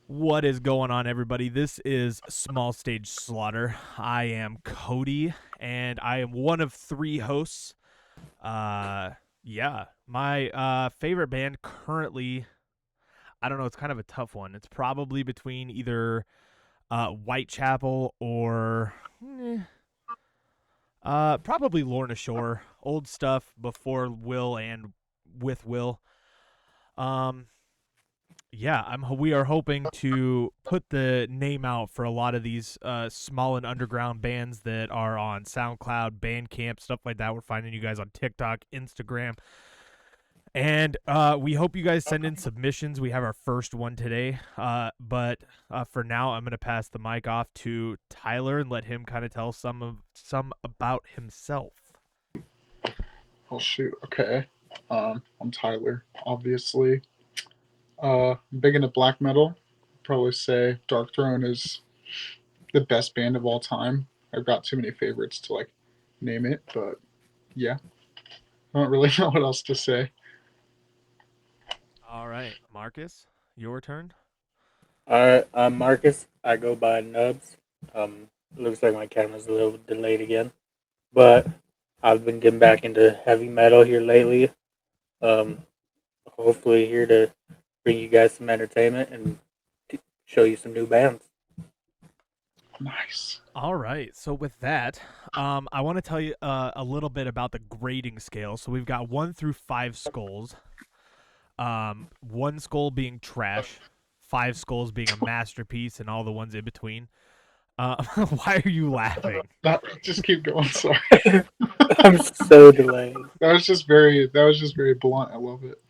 What is going on, everybody? This is Small Stage Slaughter. I am Cody, and I am one of three hosts. My favorite band currently, I don't know, it's kind of a tough one. It's probably between either Whitechapel or probably Lorna Shore. Old stuff before Will and with Will. We are hoping to put the name out for a lot of these small and underground bands that are on SoundCloud, Bandcamp, stuff like that. We're finding you guys on TikTok, Instagram. And we hope you guys send in submissions. We have our first one today. But for now, I'm going to pass the mic off to Tyler and let him kind of tell some about himself. Oh, shoot. Okay. I'm Tyler, obviously. Big into black metal. Probably say Darkthrone is the best band of all time. I've got too many favorites to name it, but yeah, I don't really know what else to say. All right, Marcus, your turn. Alright, I'm Marcus. I go by Nubs. Looks like my camera's a little delayed again, but I've been getting back into heavy metal here lately. Hopefully here to bring you guys some entertainment and show you some new bands. Nice. All right. So with that, I want to tell you a little bit about the grading scale. So we've got 1 through 5 skulls. 1 skull being trash, 5 skulls being a masterpiece, and all the ones in between. Why are you laughing? Just keep going. Sorry. I'm so delayed. That was just very blunt. I love it.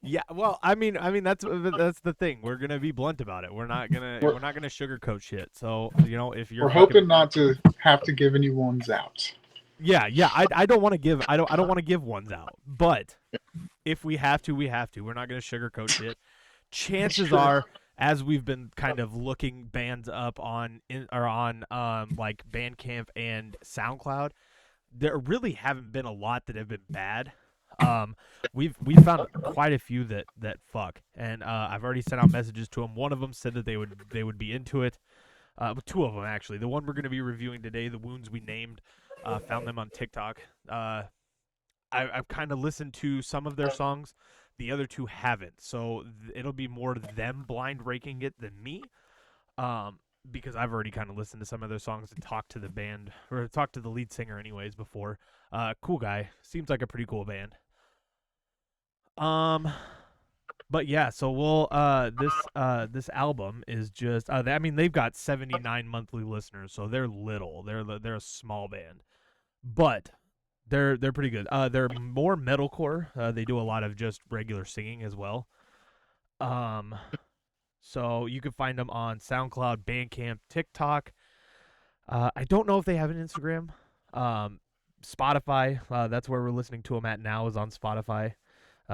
Yeah, well, I mean that's the thing. We're gonna be blunt about it. We're not gonna sugarcoat shit. So if you're hoping not to have to give any ones out. Yeah. I don't want to give. I don't want to give ones out. But if we have to, we have to. We're not gonna sugarcoat shit. Chances are, as we've been kind of looking bands up on like Bandcamp and SoundCloud, there really haven't been a lot that have been bad. We've found quite a few that fuck, and I've already sent out messages to them. One of them said that they would be into it. 2 of them actually. The one we're going to be reviewing today, The Wounds We Named, found them on TikTok. I've kind of listened to some of their songs. The other 2 haven't, so it'll be more them blind raking it than me. Because I've already kind of listened to some of their songs and talked to the band, or talked to the lead singer anyways before. Cool guy. Seems like a pretty cool band. But yeah, so we'll this album is just they've got 79 monthly listeners, so they're little. They're a small band. But they're pretty good. They're more metalcore. They do a lot of just regular singing as well. So you can find them on SoundCloud, Bandcamp, TikTok. I don't know if they have an Instagram. Spotify, that's where we're listening to them at now, is on Spotify.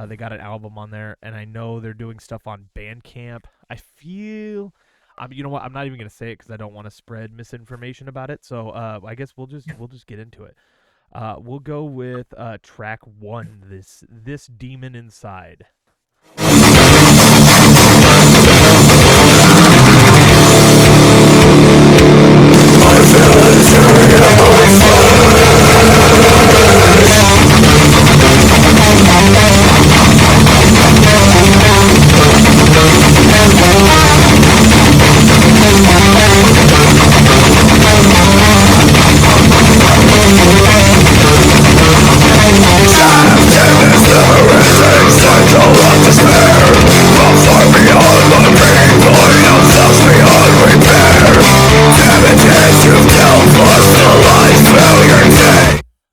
They got an album on there, and I know they're doing stuff on Bandcamp. I feel, you know what? I'm not even gonna say it because I don't want to spread misinformation about it. So I guess we'll just get into it. We'll go with track 1. This Demon Inside.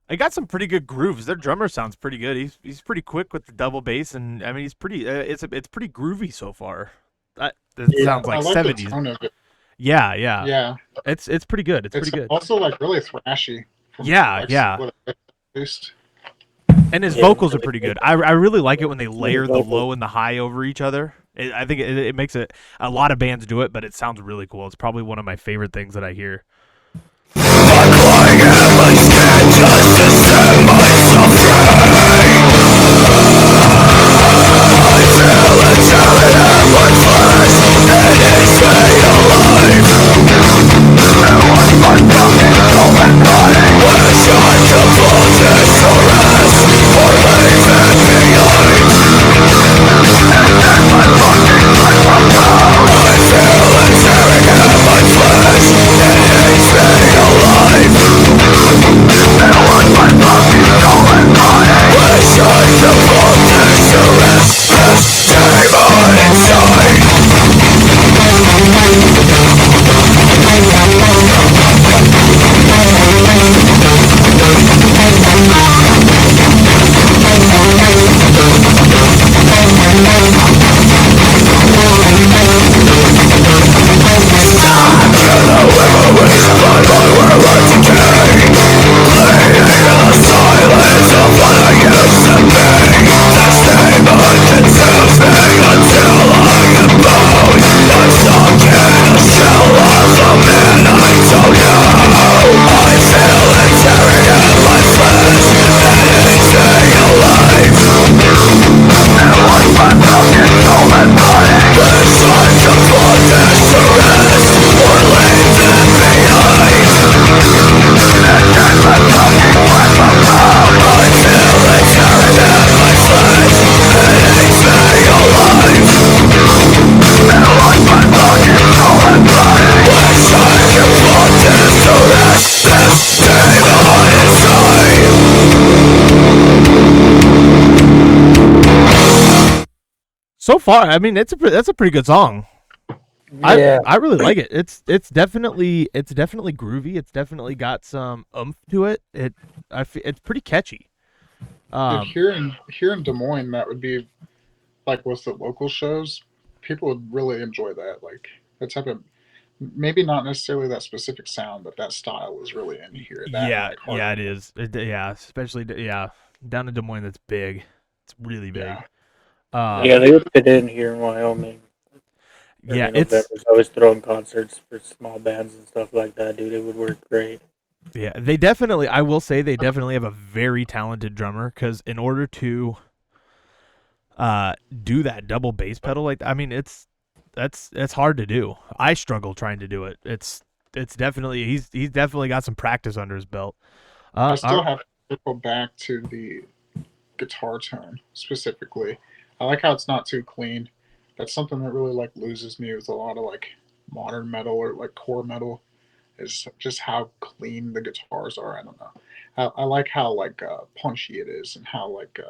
They got some pretty good grooves. Their drummer sounds pretty good. He's pretty quick with the double bass, and I mean he's pretty. It's pretty groovy so far. That sounds like 70s. The tone of it. Yeah. It's pretty good. It's pretty good. Also really thrashy. Yeah. And his vocals are pretty good. I really like it when they layer the low and the high over each other. I think it makes it. A lot of bands do it, but it sounds really cool. It's probably one of my favorite things that I hear. I feel it, and my flesh, So far, I mean, that's a pretty good song. Yeah, I really like it. It's definitely groovy. It's definitely got some oomph to it. It's pretty catchy. Dude, here in Des Moines, that would be like with the local shows. People would really enjoy that. Like that type of maybe not necessarily that specific sound, but that style is really in here. That and Yeah, like hard. yeah, it is. Yeah, especially down in Des Moines. That's big. It's really big. Yeah. yeah, they would fit in here in Wyoming. Yeah, Early November's always throwing concerts for small bands and stuff like that, dude. It would work great. yeah. They definitely. I will say they definitely have a very talented drummer because in order to do that double bass pedal like I mean it's hard to do. I struggle trying to do it. It's definitely he's definitely got some practice under his belt. I still have to circle back to the guitar tone specifically. I like how it's not too clean. That's something that really like loses me with a lot of like modern metal or like core metal is just how clean the guitars are. I don't know. I like how like punchy it is and how like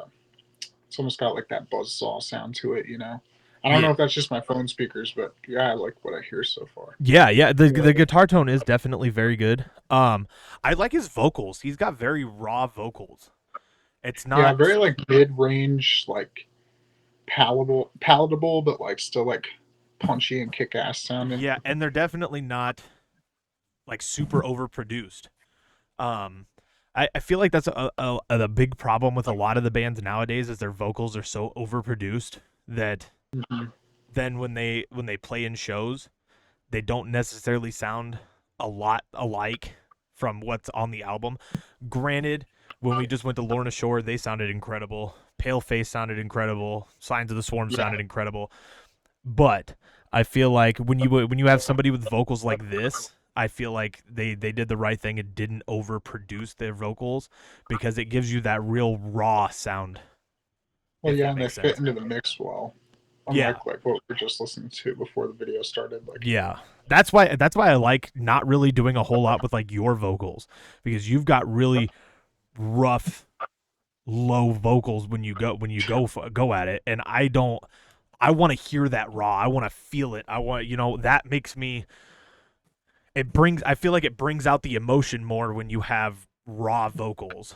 it's almost got like that buzzsaw sound to it. You know. I don't know if that's just my phone speakers, but yeah, I like what I hear so far. Yeah. The guitar tone is definitely very good. I like his vocals. He's got very raw vocals. It's not very like mid-range, like palatable, but like still like punchy and kick-ass sounding. Yeah, and they're definitely not like super overproduced. I feel like that's a big problem with a lot of the bands nowadays is their vocals are so overproduced that then when they play in shows, they don't necessarily sound a lot alike from what's on the album. Granted, when we just went to Lorna Shore, they sounded incredible. Paleface sounded incredible. Signs of the Swarm sounded incredible. But I feel like when you have somebody with vocals like this, I feel like they did the right thing and didn't overproduce their vocals because it gives you that real raw sound. Well, yeah, and they fit into the mix well. Unlike like what we were just listening to before the video started. Like that's why I like not really doing a whole lot with like your vocals because you've got really rough, low vocals when you go at it, and I want to hear that raw. I want to feel it. That makes me. I feel like it brings out the emotion more when you have raw vocals.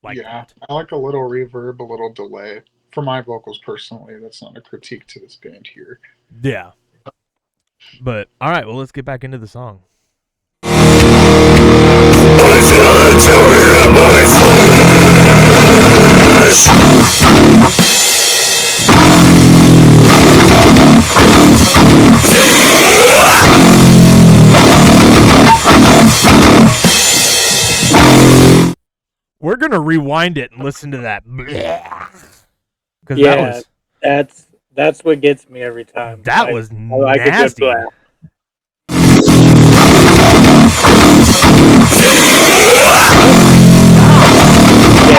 Like that. I like a little reverb, a little delay. For my vocals personally, that's not a critique to this band here. Yeah. But all right, well, let's get back into the song. We're gonna rewind it and listen to that. Yeah, that's what gets me every time. That was nasty. Yeah,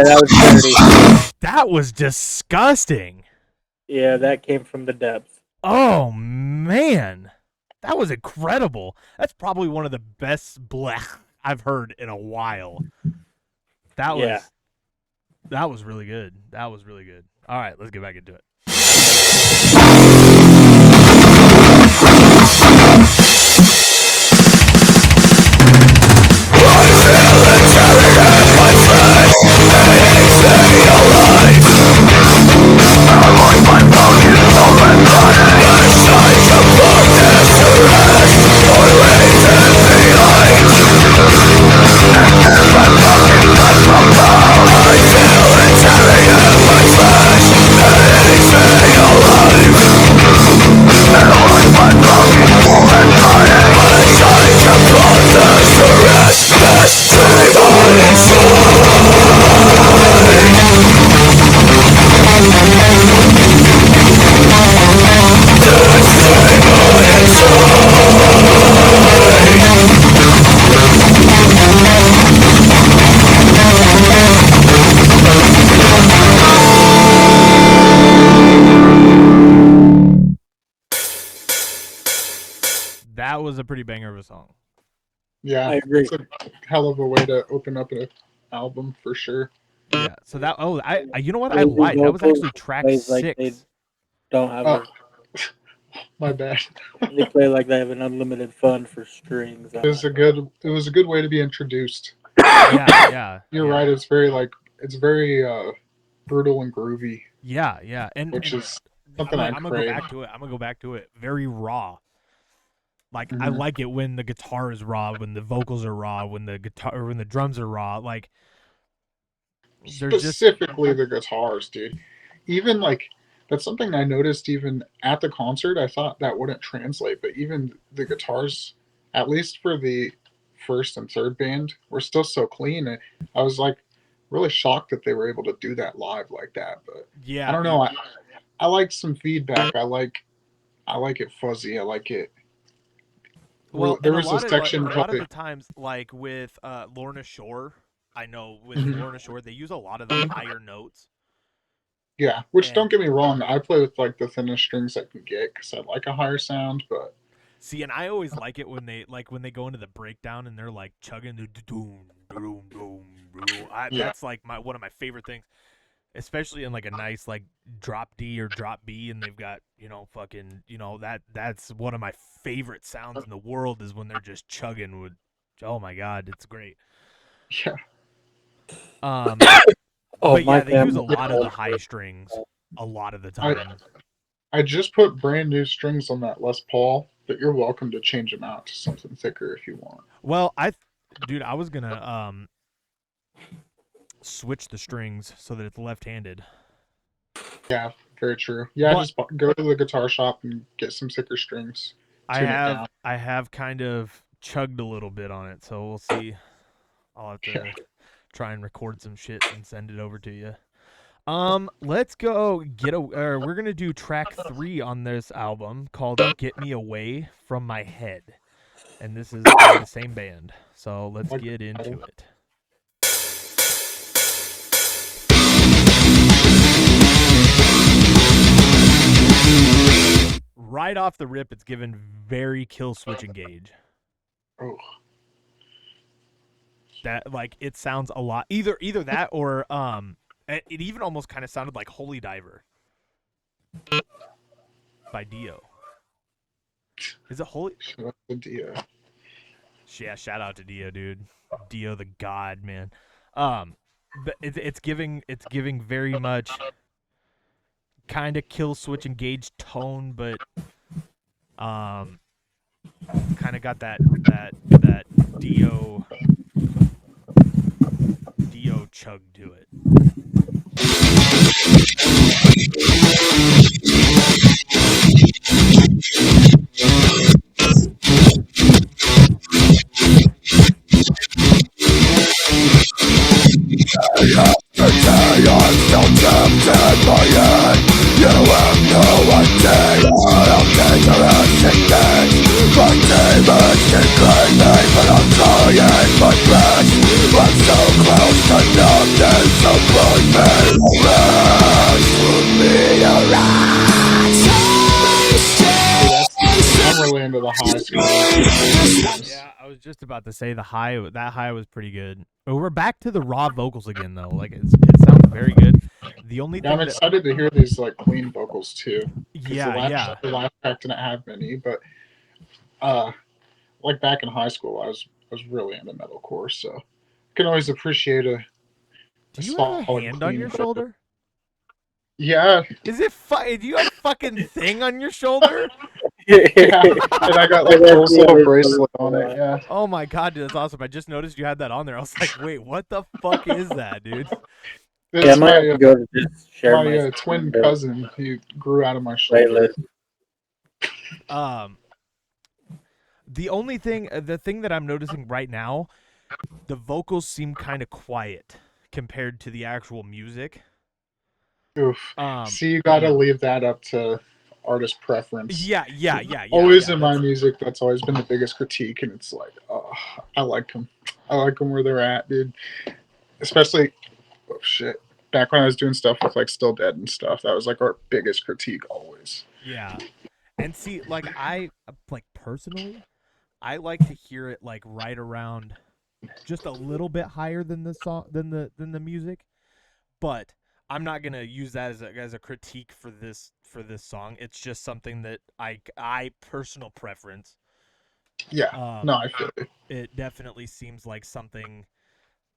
that was dirty. That was disgusting. Yeah, that came from the depths. Oh man, that was incredible. That's probably one of the best blech I've heard in a while. That was really good. That was really good. All right, let's get back into it. That was a pretty banger of a song. Yeah, I agree. It's a hell of a way to open up an album for sure. Yeah. So that I you know what I lied. That was actually track 6. don't have Oh, a. my bad. They play like they have an unlimited fund for strings. It was a good way to be introduced. Yeah, yeah, You're yeah, right. It's very brutal and groovy, yeah. which And is something I I'm gonna go crave. back to it. I'm gonna go back to it. Very raw. Like I Mhm. like it when the guitar is raw, when the vocals are raw, when the guitar or when the drums are raw. Like there's just Specifically the guitars, dude. Even like that's something I noticed even at the concert. I thought that wouldn't translate, but even the guitars, at least for the first and third band, were still so clean. And I was like really shocked that they were able to do that live like that. But I yeah. don't know. I like some feedback. I like it fuzzy. I like it. Well, There and a was a lot of section a lot of probably. the times, like with Lorna Shore, I know with Mhm. Lorna Shore they use a lot of the higher notes. Yeah, which And don't get me wrong, I play with like the thinnest strings I can get because I like a higher sound. But see, and I always like it when they go into the breakdown and they're like chugging the doom doom doom doom. yeah, That's like my one of my favorite things, especially in like a nice like drop D or drop B, and they've got fucking that's one of my favorite sounds in the world is when they're just chugging with. Oh my god, it's great. yeah. Um, Oh, but my yeah, they use a camera. lot of the high strings a lot of the I time. I just put brand new strings on that Les Paul, but you're welcome to change them out to something thicker if you want. Well, dude, I was gonna switch the strings so that it's left-handed. Yeah, very true. Yeah, But just go to the guitar shop and get some thicker strings. Tune it down. I have kind of chugged a little bit on it, so we'll see. I'll have Yeah, to try and record some shit and send it over to you. Let's go we're gonna do track 3 on this album called "Get Me Away from My Head," and this is by the same band. So let's like get the into title. it. Right off the rip, it's given very Kill Switch Engage. Oh, That like it sounds a lot either that or it even almost kind of sounded like Holy Diver by Dio. Is it Holy? what's the deal? Yeah, shout out to Dio, dude. Dio the god, man. But it's giving very much kind of Kill Switch Engage tone, but um kind of got that Dio chug to it. See, I'm really into the high school. Yeah, I was just about to say that high was pretty good. But we're back to the raw vocals again though. Like it sounds very good. The only Yeah, I'm thing that excited to hear these like clean vocals too. Because yeah. the last track didn't have many, but uh, like back in high school, I was really into metalcore, so I can always appreciate a Do you have a solid hand on clean your vocal. shoulder? Yeah, Is it do you have a fucking thing on your shoulder? yeah, and I got like Joel's little bracelet on it. Yeah, Oh my god, dude, that's awesome. I just noticed you had that on there. I was like, wait, what the fuck is that, dude? Yeah, I it's might have to go to just share my my twin cousin. He grew out of my shoulder. playlist. Um the thing that I'm noticing right now, the vocals seem kind of quiet compared to the actual music. Oof. Um See, you got to leave that up to artist preference. yeah. Always in my That's- music, that's always been the biggest critique, and it's like, oh, I like them. I like them where they're at, dude. Especially, oh shit. Back when I was doing stuff with like Still Dead and stuff, that was like our biggest critique always. Yeah. And see, like personally, I like to hear it like right around just a little bit higher than the song than the music, but I'm not gonna use that as a critique for this song. It's just something that I personal preference. Yeah. No, I feel you. It definitely seems like something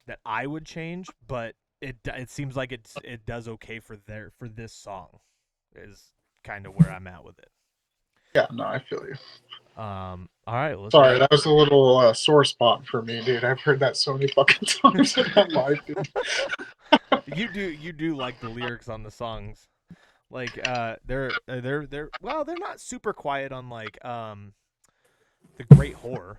that I would change, but it seems like it does okay for this song. Is kind of where I'm at with it. Yeah, no, I feel you. All right. Well, sorry, that was a little sore spot for me, dude. I've heard that so many fucking times in my life, dude. You do like the lyrics on the songs, like they're well, they're not super quiet on like the Great Whore.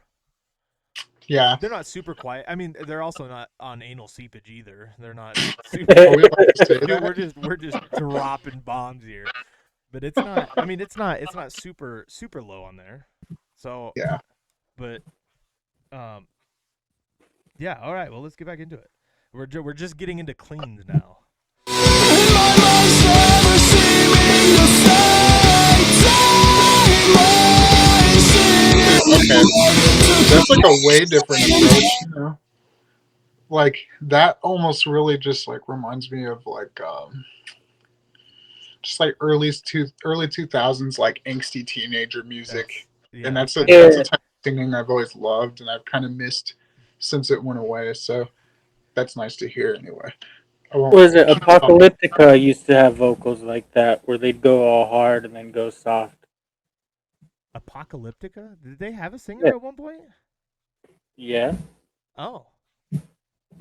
Yeah, they're not super quiet. I mean, they're also not on Anal Seepage either. They're not super. Dude, we're just dropping bombs here, but it's not. I mean, it's not super low on there. So yeah, but yeah. All right. Well, let's get back into it. We're just getting into cleans now. Okay, that's like a way different approach, you know. Like that almost really just like reminds me of like just like early 2000s like angsty teenager music, and that's a type of singing I've always loved and I've kind of missed since it went away. So that's nice to hear anyway. Was it Apocalyptica used to have vocals like that where they'd go all hard and then go soft? Apocalyptica? Did they have a singer at one point? Yeah. Oh.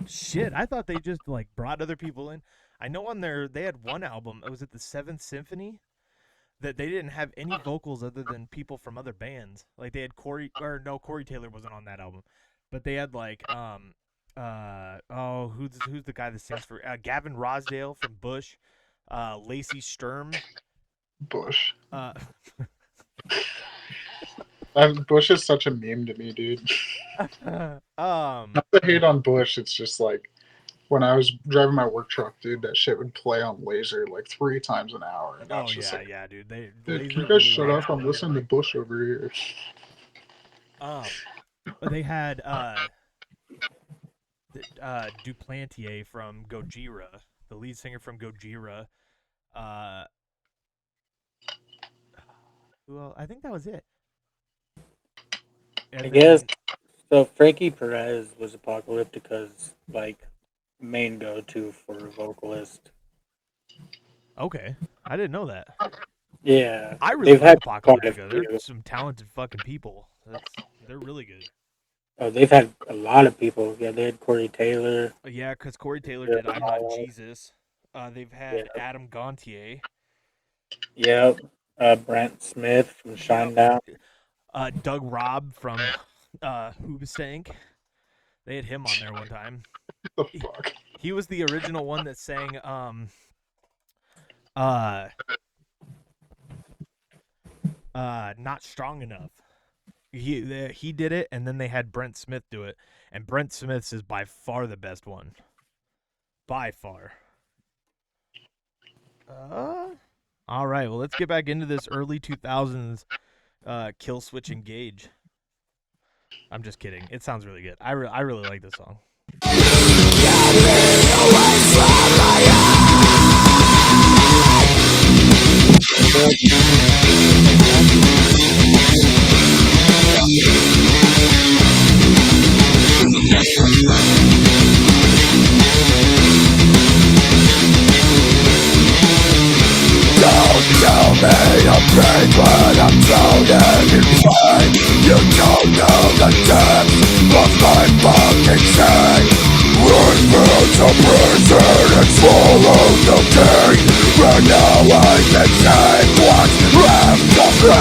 Shit, I thought they just like brought other people in. I know on they had one album, was it the Seventh Symphony? That they didn't have any vocals other than people from other bands. Like they had Corey Taylor wasn't on that album. But they had like who's the guy that sings for Gavin Rossdale from Bush, Lacey Sturm. Bush. Bush is such a meme to me, dude. Not to hate on Bush, it's just like when I was driving my work truck, dude, that shit would play on laser like 3 times an hour. And just like, yeah, dude. Dude, can you guys shut up? I'm listening to Bush over here. They had Duplantier from Gojira, the lead singer from Gojira. Well, I think that was it. I guess so. Frankie Perez was Apocalyptica's like main go-to for a vocalist. Okay, I didn't know that. Yeah, I really like Apocalyptica. They're some talented fucking people. They're really good. Oh, they've had a lot of people. Yeah, they had Corey Taylor. Yeah, because Corey Taylor did I'm Not Jesus. They've had Adam Gontier. Yep. Brent Smith from Shinedown. Doug Robb from Hoobastank. They had him on there one time. What the fuck? He was the original one that sang Not Strong Enough. He did it, and then they had Brent Smith do it, and Brent Smith's is by far the best one. By far. All right, well, let's get back into this early 2000s Kill Switch Engage. I'm just kidding. It sounds really good. I really like this song. Don't tell me I'm brave when I'm drowning in pain. You don't know the depth of my fucking shame. Run through the prison and swallow the pain. But now I can take what's left of me.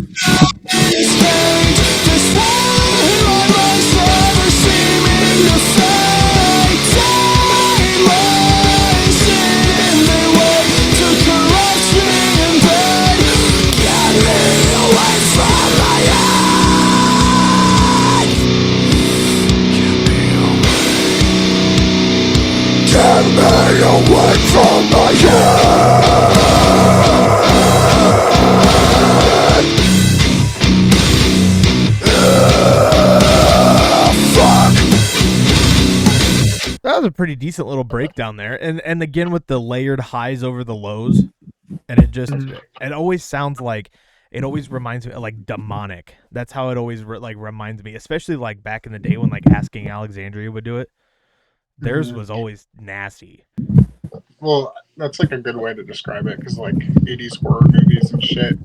Time stays pain. This one in my life's never seeming to fade. Time in their way to corrupt me in bed. Get me away from my head. Get me away from pretty decent little breakdown there, and again with the layered highs over the lows, and it just it always sounds like it always reminds me of, like, demonic. That's how it always reminds me, especially like back in the day when like Asking Alexandria would do it. Theirs was always nasty. Well, that's like a good way to describe it, because like 80s horror movies and shit,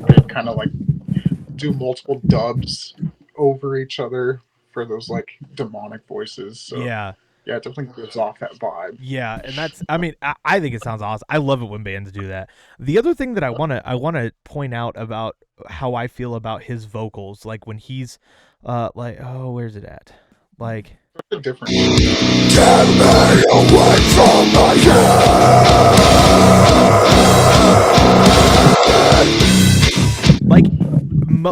they kind of like do multiple dubs over each other for those like demonic voices. So Yeah. yeah, it definitely gives off that vibe. Yeah, and that's I mean, I think it sounds awesome. I love it when bands do that. The other thing that I wanna point out about how I feel about his vocals, like when he's like, oh, where's it at? Like, It's a different. Get me away from my head. like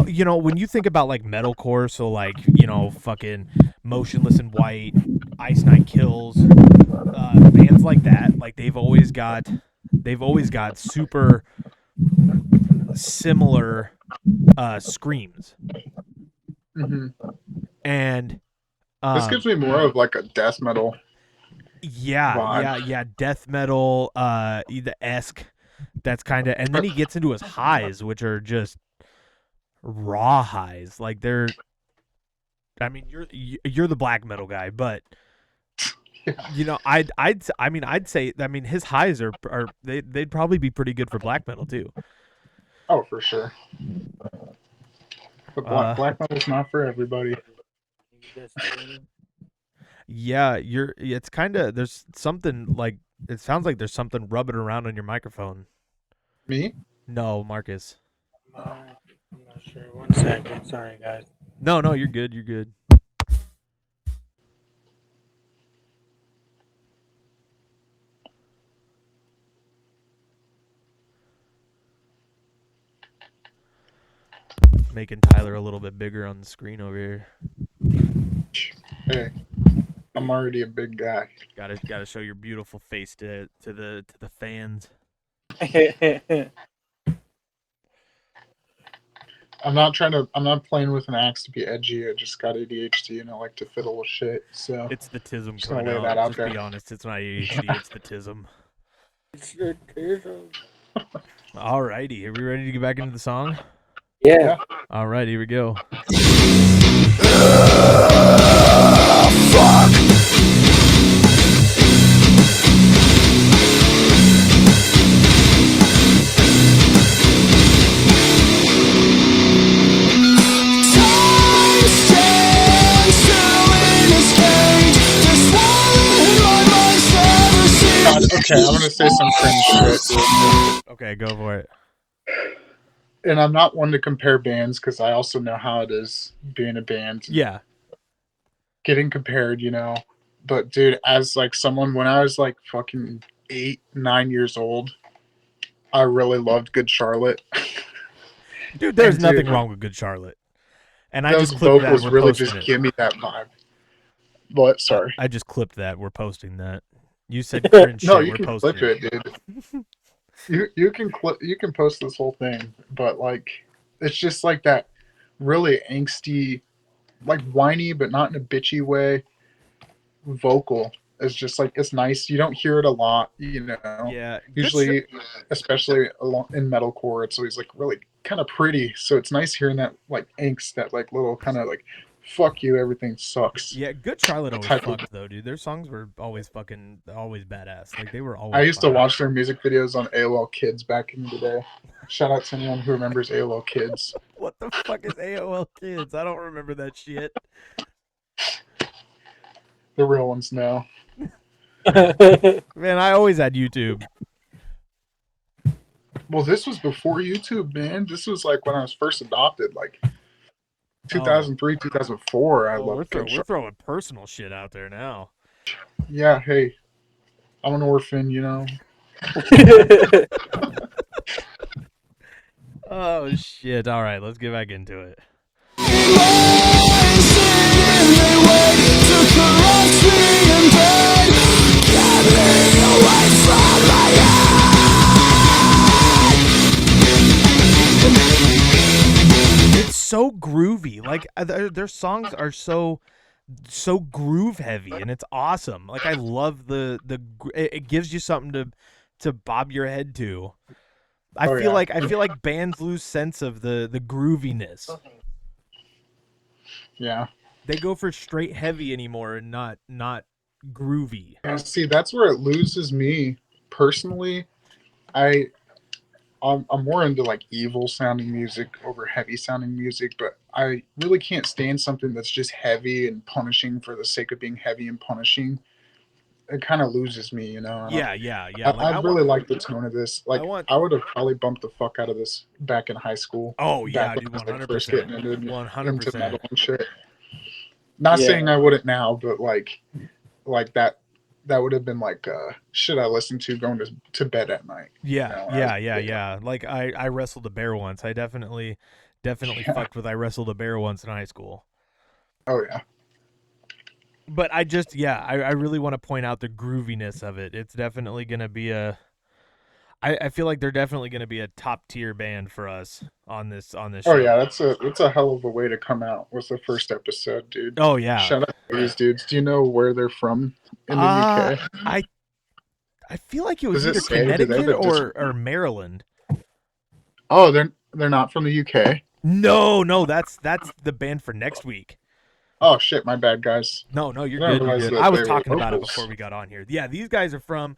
you know, when you think about like metalcore, so like, you know, fucking Motionless in White, Ice Nine Kills, bands like that, like they've always got super similar screams, hmm and This gives me more of like a death metal. yeah, death metal, the esque. That's kind of, and then he gets into his highs, which are just raw highs. Like they're, I mean, you're the black metal guy, but you know, I'd say, I mean, his highs are they'd probably be pretty good for black metal too. Oh, for sure. But black metal's not for everybody. Yeah, it's kind of, there's something like, it sounds like there's something rubbing around on your microphone. Me? No, Marcus. I'm not sure. 1 second. Sorry, guys. No, you're good. You're good. Making Tyler a little bit bigger on the screen over here. Hey, I'm already a big guy. Gotta show your beautiful face to the fans. I'm not playing with an axe to be edgy. I just got ADHD and I like to fiddle with shit. So It's the tism Just gonna coming lay out. that out Just there. be honest, it's not ADHD, it's the tism. It's your tism. Alrighty, are we ready to get back into the song? Yeah. All right, here we go. Okay, I'm gonna say some cringe shit, dude. Okay, go for it. And I'm not one to compare bands because I also know how it is being a band. Yeah. Getting compared, you know. But dude, as like someone when I was like fucking 8, 9 years old, I really loved Good Charlotte. Dude, there's And nothing dude, wrong with Good Charlotte. And I those just clipped that. vocals We're really posting just it. give me that vibe. What? Sorry. I just clipped that. We're posting that. You said cringe No, shit. you We're can posting clip it, dude. You can post this whole thing, but like it's just like that really angsty, like whiny but not in a bitchy way. Vocal is just like it's nice. You don't hear it a lot, you know. Yeah. Usually, especially in metalcore, it's always like really kind of pretty. So it's nice hearing that like angst, that like little kind of like fuck you, everything sucks. Yeah, Good Charlotte always type of- fucked though, dude. Their songs were always badass. Like they were always. I used to fire. watch their music videos on AOL Kids back in the day. Shout out to anyone who remembers AOL Kids. What the fuck is AOL Kids? I don't remember that shit. The real ones know. Man, I always had YouTube. Well, this was before YouTube, man. This was like when I was first adopted, like 2003, 2004. I Oh, loved Good we're Charlotte. throwing personal shit out there now. Yeah, hey, I'm an orphan, you know. Oh shit! All right, let's get back into it. It's so groovy. Like their songs are so so groove heavy, and it's awesome. Like I love it gives you something to bob your head to. I feel like bands lose sense of the grooviness. Yeah. They go for straight heavy anymore and not groovy. And see, that's where it loses me personally. I'm more into like evil sounding music over heavy sounding music, but I really can't stand something that's just heavy and punishing for the sake of being heavy and punishing. It kind of loses me, you know. Yeah. I really like the tone of this. Like I would have probably bumped the fuck out of this back in high school. Oh yeah, back dude, when I was, 100%. first getting into 100%. metal and shit. Not saying I wouldn't now, but like that would have been like shit I listened to going to bed at night. Yeah, you know, yeah. Like I wrestled a bear once. I definitely fucked with I wrestled a bear once in high school. Oh yeah. But I really want to point out the grooviness of it. It's definitely gonna be I feel like they're definitely gonna be a top tier band for us on this show. Oh yeah, that's a hell of a way to come out with the first episode, dude. Oh yeah. Shout out to these dudes. Do you know where they're from in the UK? I feel like it was Does it either say? Connecticut or Maryland. Oh, they're not from the UK. No, that's the band for next week. Oh shit, my bad, guys. No, you're I good. realized You're good. that I was they were talking about it locals. before we got on here. Yeah, these guys are from.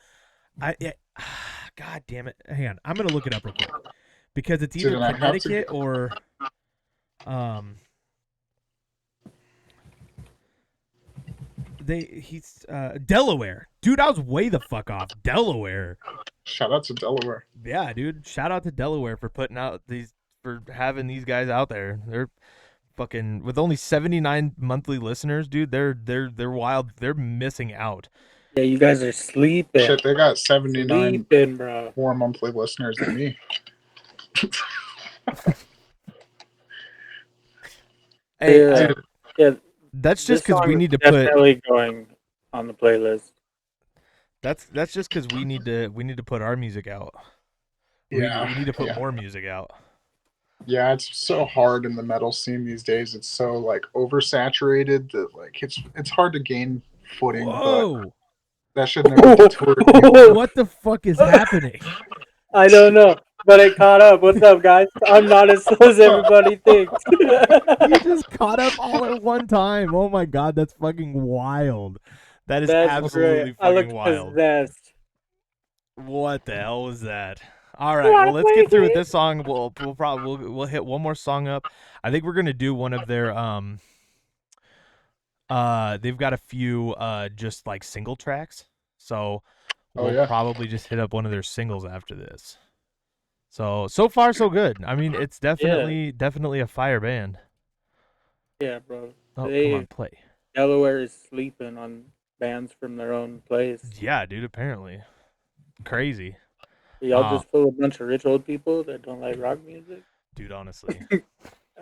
God damn it! Hang on, I'm gonna look it up real quick because it's either Dude, I have to- Connecticut or he's Delaware. Dude, I was way the fuck off. Delaware. Shout out to Delaware. Yeah, dude. Shout out to Delaware for putting out for having these guys out there. They're fucking with only 79 monthly listeners, dude. They're wild. They're missing out. Yeah, you guys are sleeping. Shit, they got 79 Sleeping, bro. more monthly listeners than me. Hey, Yeah, that's just this because we song need to is put. definitely going on the playlist. That's just because we need to put our music out. Yeah, we need to put yeah. more music out. Yeah, it's so hard in the metal scene these days. It's so like oversaturated that like it's hard to gain footing. But Whoa! that should never deter you. What the fuck is happening? I don't know, but it caught up. What's up, guys? I'm not as slow as everybody thinks. You just caught up all at one time. Oh my god, that's fucking wild. That is That's absolutely great. I fucking looked wild. possessed. What the hell was that? All right, well, let's get through with this song. We'll hit one more song up. I think we're gonna do one of their they've got a few just like single tracks, so we'll probably just hit up one of their singles after this. So far so good. I mean, it's definitely a fire band. Yeah, bro. Oh, come on, play. Delaware is sleeping on bands from their own place. Yeah, dude. Apparently, crazy. Y'all just full of a bunch of rich old people that don't like rock music. Dude, honestly, Any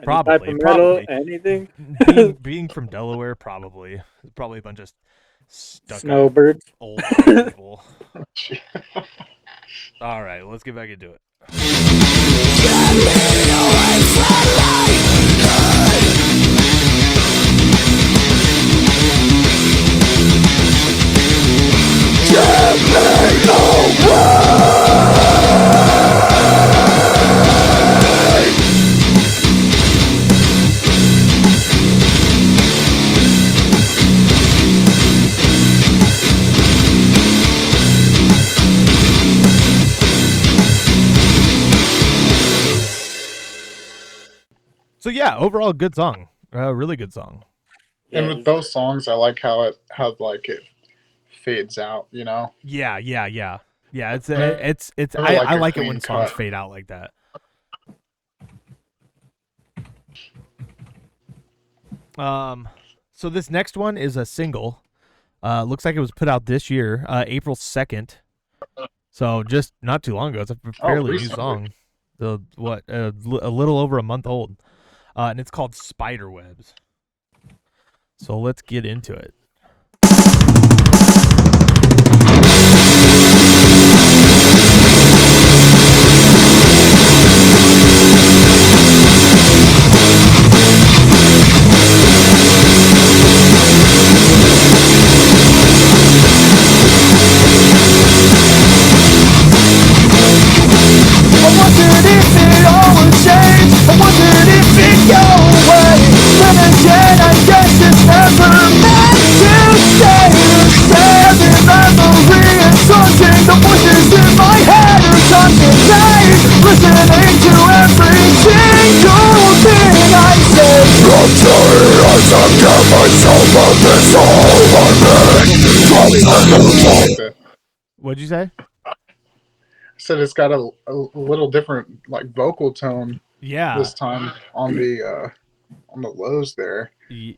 type of metal, anything. being from Delaware, probably a bunch of stuck Snowbirds. old people. All right, let's get back into it. So yeah, overall good song. Really good song. And with those songs, I like how it fades out. You know. Yeah. Yeah, it's I like I a like it clean when songs cut. fade out like that. So this next one is a single. Looks like it was put out this year, April 2nd. So just not too long ago. It's a fairly new recently. song. A little over a month old. And it's called Spiderwebs. So let's get into it. What'd you say? I said it's got a little different like vocal tone Yeah. this time on the lows there. Y-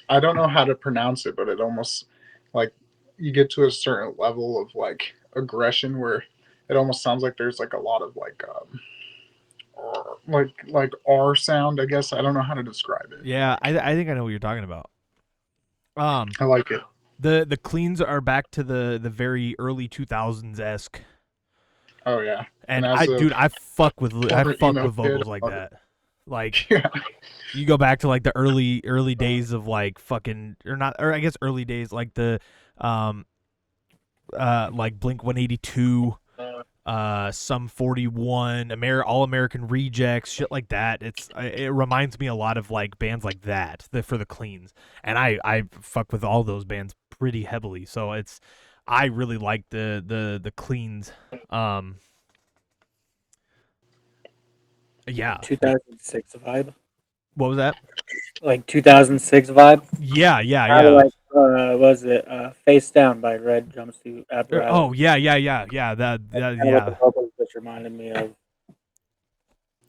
I don't know how to pronounce it, but it almost like you get to a certain level of like aggression where it almost sounds like there's like a lot of like R sound. I guess I don't know how to describe it. Yeah, I think I know what you're talking about. I like it. The cleans are back to the very early 2000s esque, Oh yeah, and as a I fuck with former emo vocals kid, like I love that. Like yeah. you go back to like the early days of like fucking or I guess early days like the like Blink 182, Sum 41, All American Rejects, shit like that. It reminds me a lot of like bands like that for the cleans, and I fuck with all those bands pretty heavily. So I really like the cleans. Yeah. 2006 vibe. What was that? Like 2006 vibe. Yeah. Kind of like was it Face Down by Red Jumpsuit Apparatus. Oh yeah. That Kind of yeah. what the vocals just reminded me of.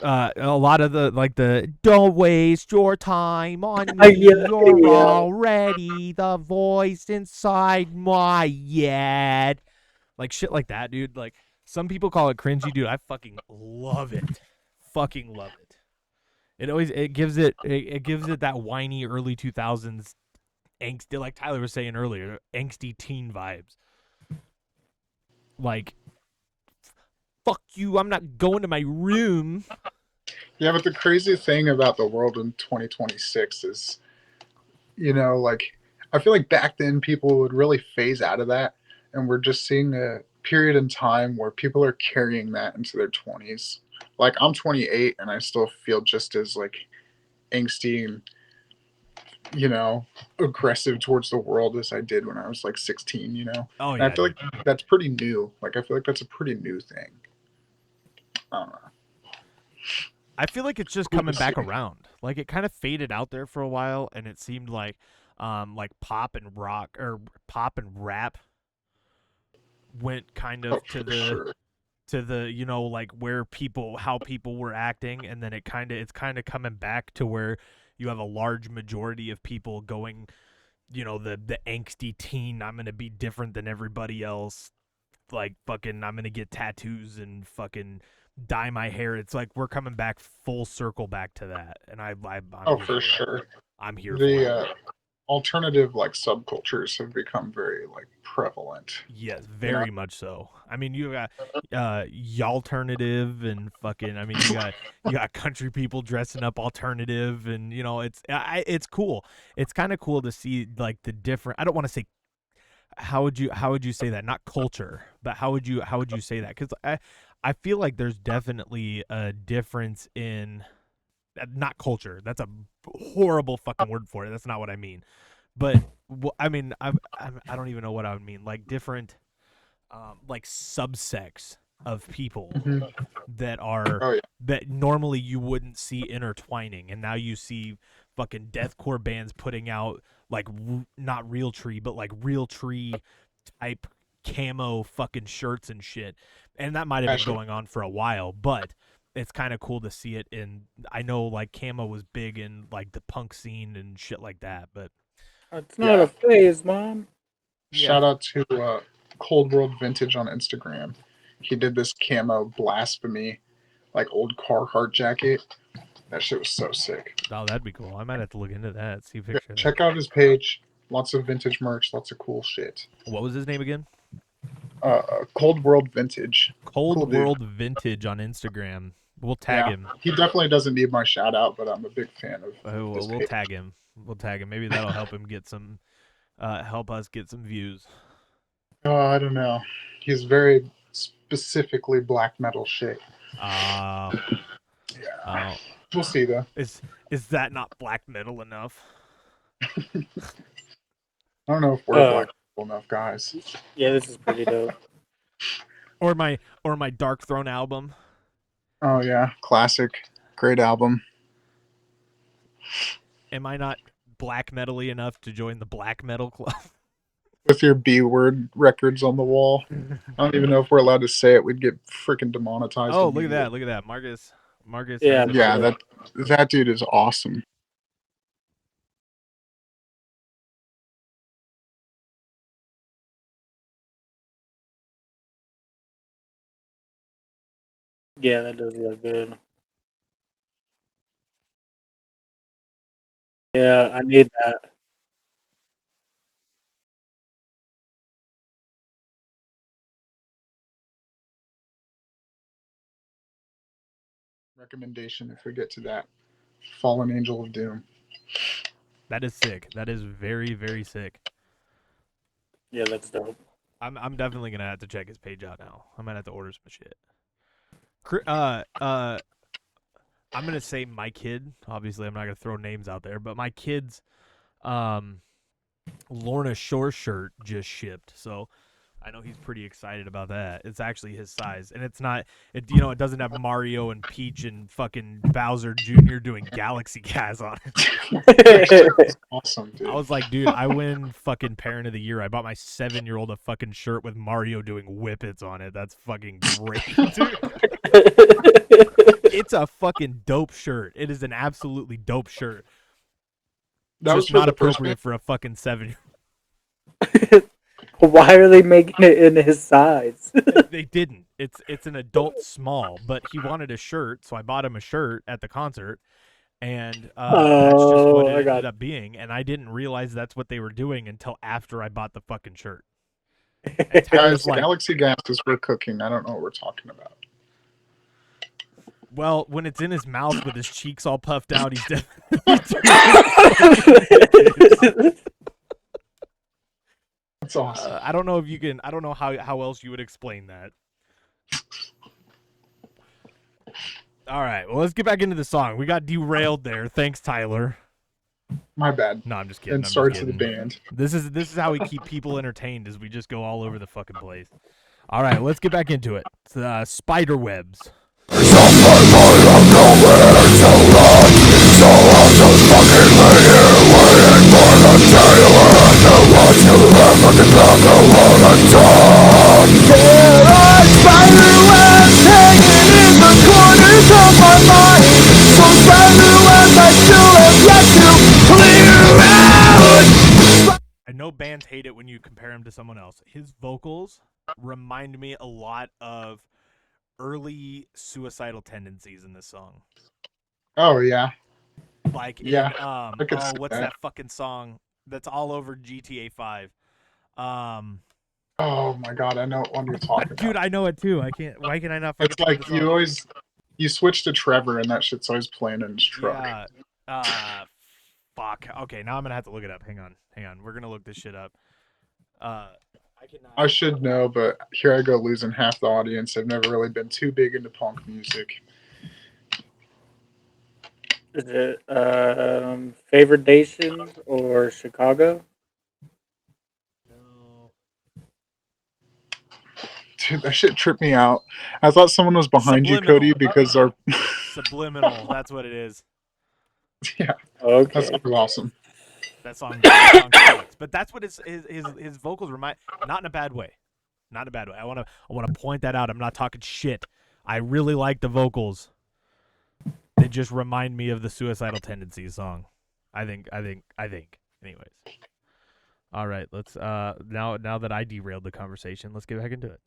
A lot of the don't waste your time on Yeah, me. You're yeah. already the voice inside my head. Like shit like that, dude. Like some people call it cringy, dude. I fucking love it. Fucking love it. It gives it that whiny early 2000s angst, like Tyler was saying earlier, angsty teen vibes. Like fuck you, I'm not going to my room. Yeah, but the crazy thing about the world in 2026 is, like I feel like back then people would really phase out of that, and we're just seeing a period in time where people are carrying that into their 20s. Like I'm 28 and I still feel just as like angsty and aggressive towards the world as I did when I was like 16. Oh And yeah. I feel like that's pretty new. Like I feel like that's a pretty new thing. I don't know. I feel like it's just coming back around. Like it kind of faded out there for a while, and it seemed like pop and rock or pop and rap went kind of to the like how people were acting, and then it's kind of coming back to where you have a large majority of people going, the angsty teen. I'm gonna be different than everybody else. Like fucking, I'm gonna get tattoos and fucking dye my hair. It's like we're coming back full circle back to that, and I'm for sure. I'm here for The it. alternative like subcultures have become very like prevalent. Yes, very much so. I mean, you got y'alternative and fucking. I mean, you got country people dressing up alternative, and it's cool. It's kind of cool to see like the different. I don't want to say. How would you say that? Not culture, but how would you say that? Because I feel like there's definitely a difference in not culture. That's a horrible fucking word for it. That's not what I mean. But I mean, I don't even know what I would mean. Like different, like subsects of people that are that normally you wouldn't see intertwining, and now you see fucking deathcore bands putting out like not Realtree, but like Realtree type camo fucking shirts and shit, and that might have been going on for a while, but it's kind of cool to see it in. I know like camo was big in like the punk scene and shit like that, but it's not a phase, Mom. Shout out to Cold World Vintage on Instagram. He did this camo blasphemy, like old Carhartt jacket. That shit was so sick. Oh, that'd be cool. I might have to look into that. See a picture. Check out his page. Lots of vintage merch. Lots of cool shit. What was his name again? Cold World Vintage. Cold World Vintage on Instagram. We'll tag him. He definitely doesn't need my shout out, but I'm a big fan of. We'll tag him. We'll tag him. Maybe that'll help him get some. Help us get some views. Oh, I don't know. He's very specifically black metal shit. Yeah. We'll see though. Is that not black metal enough? I don't know if we're black metal enough, guys. Yeah, this is pretty dope. Or my Dark Throne album. Oh yeah, classic, great album. Am I not black metal-y enough to join the black metal club? With your B word records on the wall. I don't even know if we're allowed to say it. We'd get freaking demonetized. Oh, look at that! immediately. Look at that, Marcus. Marcus. Yeah, has it. Yeah, that dude is awesome. Yeah, that does look good. Yeah, I need that. Recommendation if we get to that. Fallen Angel of Doom. That is sick. That is very, very sick. Yeah, that's dope. I'm definitely gonna have to check his page out now. I might have to order some shit. I'm gonna say my kid. Obviously, I'm not gonna throw names out there, but my kid's Lorna Shore shirt just shipped, so I know he's pretty excited about that. It's actually his size, and it's not. It it doesn't have Mario and Peach and fucking Bowser Jr. doing Galaxy Gas on it. That's awesome, dude. I was like, dude, I win fucking Parent of the Year. I bought my 7-year-old a fucking shirt with Mario doing whippets on it. That's fucking great, dude. It's a fucking dope shirt. It is an absolutely dope shirt. That was Just for not the first appropriate for a fucking 7. Why are they making it in his size? They didn't. It's an adult small, but he wanted a shirt, so I bought him a shirt at the concert, and that's just what I it got ended up being. And I didn't realize that's what they were doing until after I bought the fucking shirt. And Guys, Tyler's like, Galaxy gases we're cooking. I don't know what we're talking about. well, when it's in his mouth with his cheeks all puffed out, he's definitely That's awesome. I don't know if you can. I don't know how else you would explain that. All right, well, let's get back into the song. We got derailed there. Thanks, Tyler. My bad. No, I'm just kidding. And I'm sorry just to the kidding. band. This is how we keep people entertained, is we just go all over the fucking place. All right, let's get back into it. It's, spider webs. I know bands hate it when you compare him to someone else. His vocals remind me a lot of early Suicidal Tendencies in this song. Oh yeah. Like Yeah, in, I could see what's that. that fucking song that's all over GTA 5? Oh my god, I know what one you're talking Dude, about. I know it too. I can't. Why can I not fucking It's think of like the song? you switch to Trevor and that shit's always playing in his truck. Yeah. Fuck. Okay, now I'm gonna have to look it up. Hang on. We're gonna look this shit up. I cannot. I should know, but here I go losing half the audience. I've never really been too big into punk music. Is it Favorite Nation or Chicago? No. Dude, that shit tripped me out. I thought someone was behind you, Subliminal. Cody, because our Subliminal. That's what it is. yeah, Okay. that song was awesome. That song sucks. But that's what his vocals remind. Not in a bad way. Not in a bad way. I wanna point that out. I'm not talking shit. I really like the vocals. They just remind me of the Suicidal Tendencies song. I think. Anyways. All right, let's now that I derailed the conversation, let's get back into it.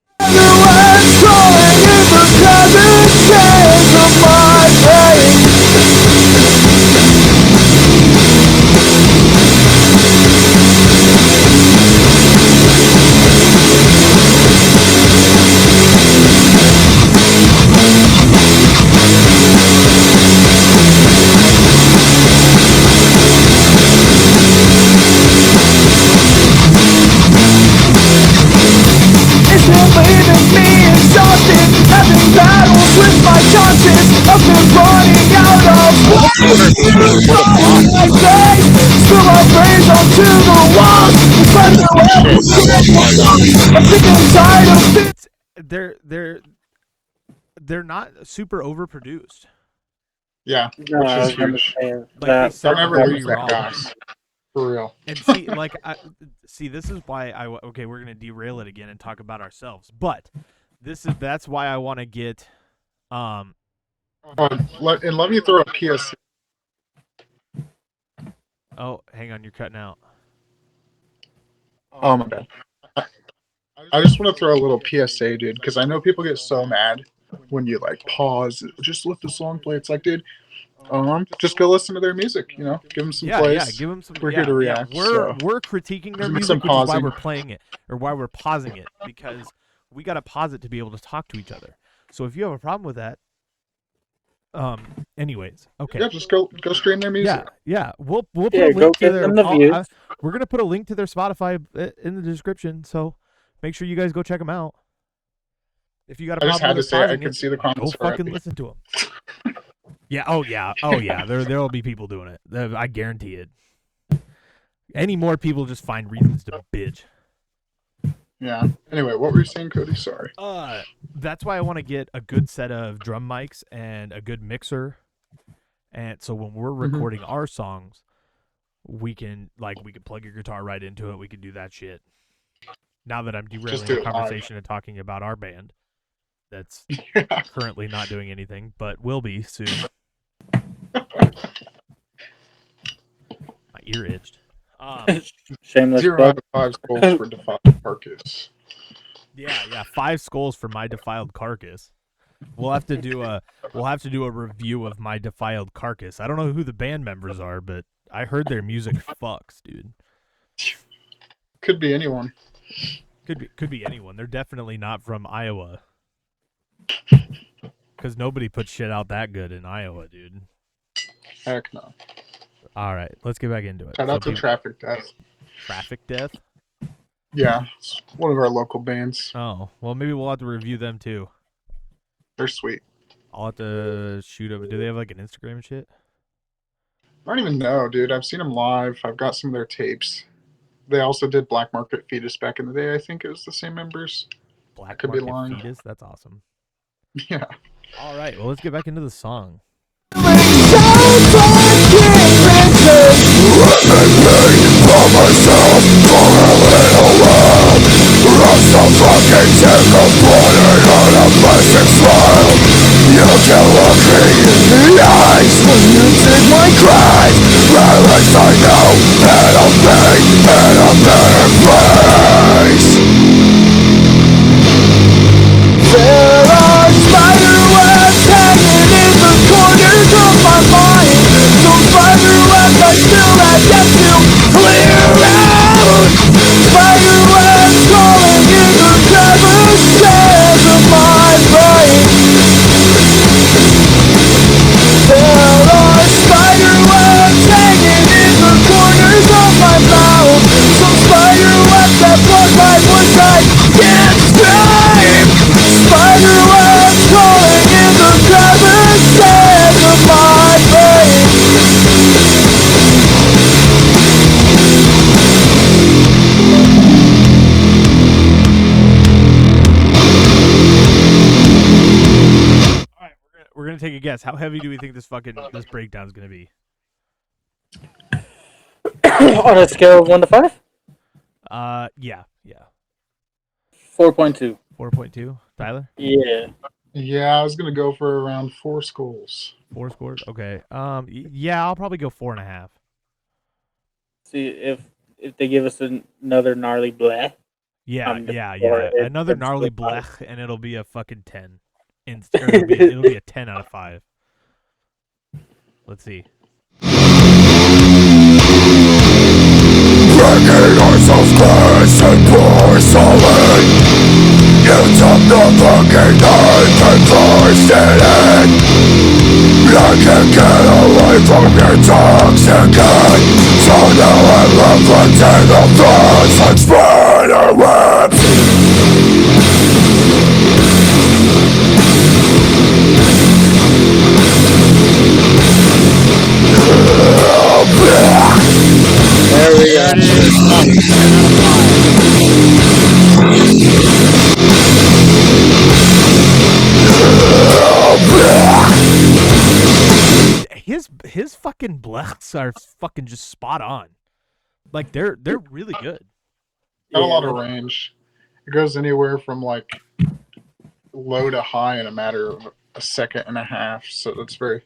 They're not super overproduced. Yeah, No, which I is was gonna huge. say Like, they that. sound Don't ever very lose that, raw. guys. For real. And see, like, see, this is why okay, we're gonna derail it again and talk about ourselves. But that's why I want to get, And let me throw a PS. Oh, hang on, you're cutting out. Oh my bad. I just want to throw a little PSA, dude, because I know people get so mad when you like pause, just let the song play. It's like, dude, just go listen to their music. You know, give them some Yeah, plays. yeah, give them some. We're yeah, here to yeah. react. We're critiquing their Give me music, some which is why pausing. we're playing it, or why we're pausing it, because we got to pause it to be able to talk to each other. So if you have a problem with that, anyways, okay. Yeah, just go stream their music. Yeah. We'll put Yeah, a go link to give their. them the views. We're gonna put a link to their Spotify in the description, so make sure you guys go check them out. If you got a I just problem had to with us say I pausing could it, see the go comments fucking already. listen to them. Yeah. Oh yeah. There will be people doing it. I guarantee it. Any more people just find reasons to bitch. Yeah. Anyway, what were you saying, Cody? Sorry. That's why I want to get a good set of drum mics and a good mixer, and so when we're recording our songs, we can plug your guitar right into it. We can do that shit. Now that I'm derailing do the it live. conversation and talking about our band, that's Yeah. currently not doing anything, but will be soon. My ear itched. Shameless 0 plug. out of 5 goals for Defiled Carcass. Yeah, 5 skulls for My Defiled Carcass. We'll have to do a review of My Defiled Carcass. I don't know who the band members are, but I heard their music fucks, dude. Could be anyone. Could be anyone. They're definitely not from Iowa. Because nobody puts shit out that good in Iowa, dude. Heck no. All right, let's get back into it. Shout out So to Traffic Death. Traffic Death? Yeah, it's one of our local bands. Oh, well, maybe we'll have to review them too. They're sweet. I'll have to shoot them. Do they have like an Instagram and shit? I don't even know, dude. I've seen them live. I've got some of their tapes. They also did Black Market Fetus back in the day. I think it was the same members. Black could be Market lying. Fetus? That's awesome. Yeah. All right, well, let's get back into the song. I'm so fucking sick of putting on a plastic smile. You can look me in the eyes when you take my cries. At least I know that I'll be in a better place. There are spider webs hanging in the corners of my mind. Some spider webs I still have yet to clear out. Spider webs crawling in the crevices of my brain. There are spider webs hanging in the corners of my mouth. Some spider webs that plug my voice I can't scream. Spider webs crawling in the crevices of my brain. All right, we're gonna take a guess. How heavy do we think this breakdown is gonna be? On a scale of 1 to 5? Yeah. 4.2. 4.2. Tyler, Yeah. Yeah, I was going to go for around 4 skulls. 4 scores. Okay. Yeah, I'll probably go 4.5. See if they give us another gnarly bleh. Yeah. Or it- Another it's gnarly still 5. blech, and it'll be a fucking 10. It'll be a 10 out of 5. Let's see. Breaking ourselves glass and porcelain. You took the fucking knife and thrust it in. I can't get away from your toxicant. So now I'm left in the thoughts like spider webs. There we go. his fucking blacks are fucking just spot on. Like they're really good. Got a lot of range. It goes anywhere from like low to high in a matter of a second and a half. So that's very,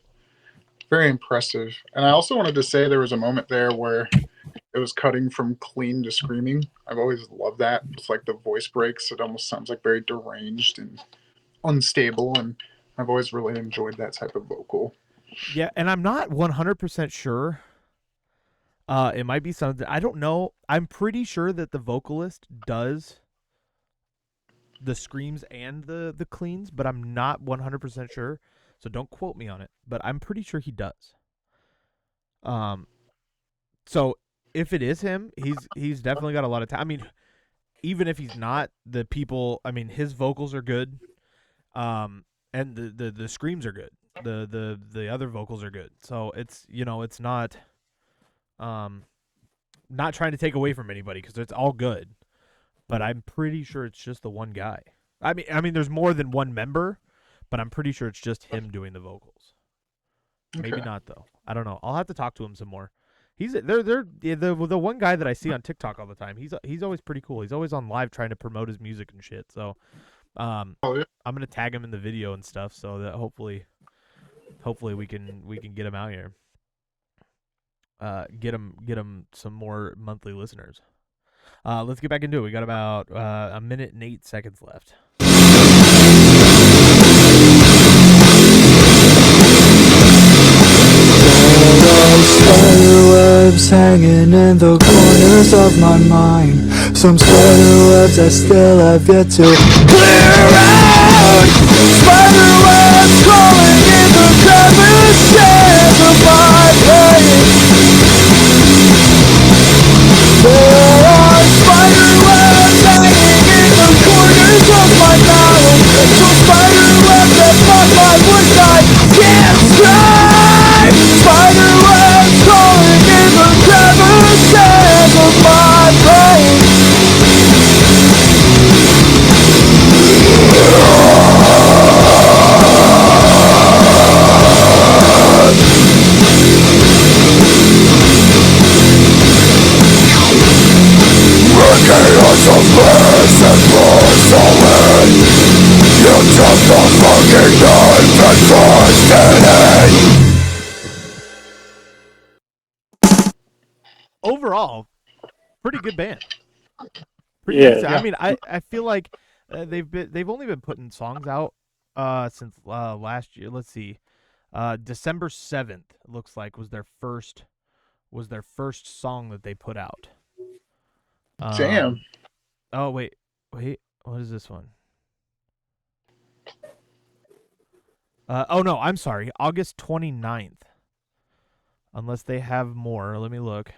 very impressive. And I also wanted to say there was a moment there where it was cutting from clean to screaming. I've always loved that. It's like the voice breaks. It almost sounds like very deranged and unstable. And I've always really enjoyed that type of vocal. Yeah, and I'm not 100% sure. It might be something I don't know. I'm pretty sure that the vocalist does the screams and the cleans, but I'm not 100% sure. So don't quote me on it, but I'm pretty sure he does. So if it is him, he's definitely got a lot of time. I mean, even if he's not, the people, I mean, his vocals are good. And the screams are good. The other vocals are good. So it's, you know, it's not not trying to take away from anybody because it's all good. But I'm pretty sure it's just the one guy. I mean, there's more than one member, but I'm pretty sure it's just him doing the vocals. Maybe Okay. not though. I don't know. I'll have to talk to him some more. They're the one guy that I see on TikTok all the time. He's always pretty cool. He's always on live trying to promote his music and shit. So, Oh, yeah. I'm gonna tag him in the video and stuff so that hopefully we can get him out here. Get him some more monthly listeners. Let's get back into it. We got about a minute and 8 seconds left. Spiderwebs hanging in the corners of my mind. Some spiderwebs I still have yet to clear out. Spiderwebs crawling in the crevices of my brain. There are spiderwebs hanging in the corners of my mouth. Some spiderwebs that block my voice I can't scream. Spiderwebs crawling in the crevices of my brain. The chaos of this and porcelain. You took the fucking knife and twisted it. Overall, pretty good band. Pretty Yeah. good. I Yeah. mean, I feel like they've only been putting songs out since last year. Let's see, December 7th looks like was their first song that they put out. Damn. Oh wait, what is this one? Oh no, I'm sorry, August 29th. Unless they have more, let me look.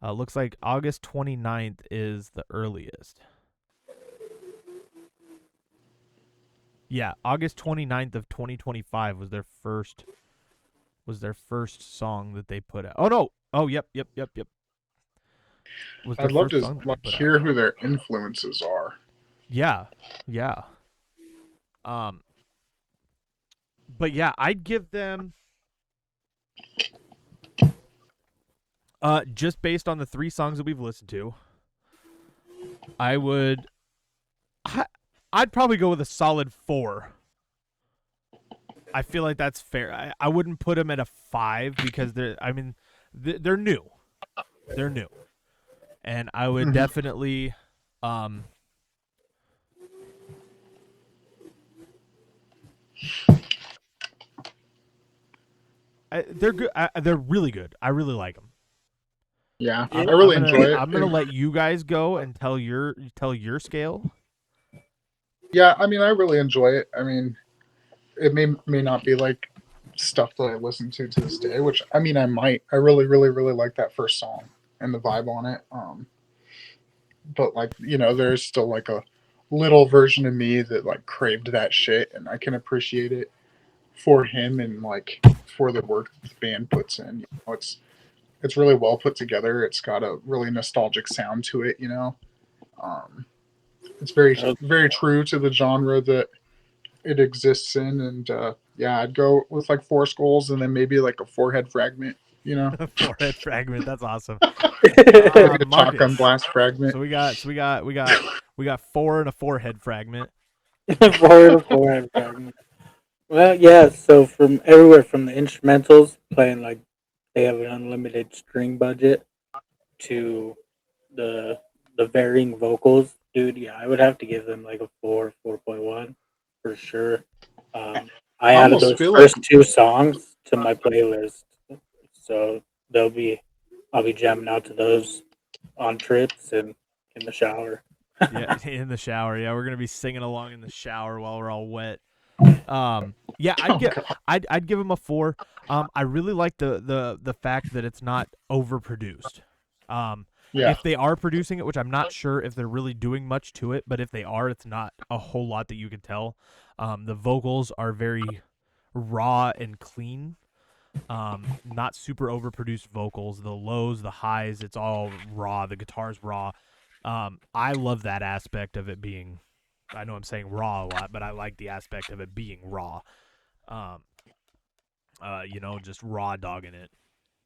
Looks like August 29th is the earliest. Yeah, August 29th of 2025 was their first song that they put out. Oh no. Oh, yep. Was their I'd love first to song that they like put out. hear who their influences are. Yeah. But yeah, I'd give them just based on the 3 songs that we've listened to, I'd probably go with a solid 4. I feel like that's fair. I wouldn't put them at a 5 because they're new. They're new. And I would definitely they're good. They're really good. I really like them. Yeah, Yeah, I really I'm gonna, enjoy it. I'm gonna let you guys go and tell your scale. Yeah, I mean, I really enjoy it. I mean, it may not be like stuff that I listen to this day, which I mean, I might. I really, really, really like that first song and the vibe on it. But like, you know, there's still like a little version of me that like craved that shit, and I can appreciate it for him and like for the work the band puts in. You know, it's really well put together. It's got a really nostalgic sound to it. You know, it's very very true to the genre that it exists in, and Yeah, I'd go with like 4 skulls and then maybe like a forehead fragment. You know, Forehead fragment. That's awesome. maybe a Marcus. shotgun blast fragment. So we got 4 and a forehead fragment. Forehead fragment. Well, yeah. So from everywhere from the instrumentals playing like they have an unlimited string budget to the varying vocals, dude. Yeah, I would have to give them like a 4.1 for sure. I I added almost those feel first like 2 songs to my playlist, so I'll be jamming out to those on trips and in the shower. Yeah, in the shower. Yeah, we're gonna be singing along in the shower while we're all wet. Yeah, I'd give him a 4. I really like the fact that it's not overproduced. yeah, If they are producing it, which I'm not sure if they're really doing much to it, but if they are, it's not a whole lot that you can tell. The vocals are very raw and clean. Not super overproduced vocals. The lows, the highs, it's all raw. The guitar's raw. I love that aspect of it being. I know I'm saying raw a lot, but I like the aspect of it being raw. Just raw dogging it,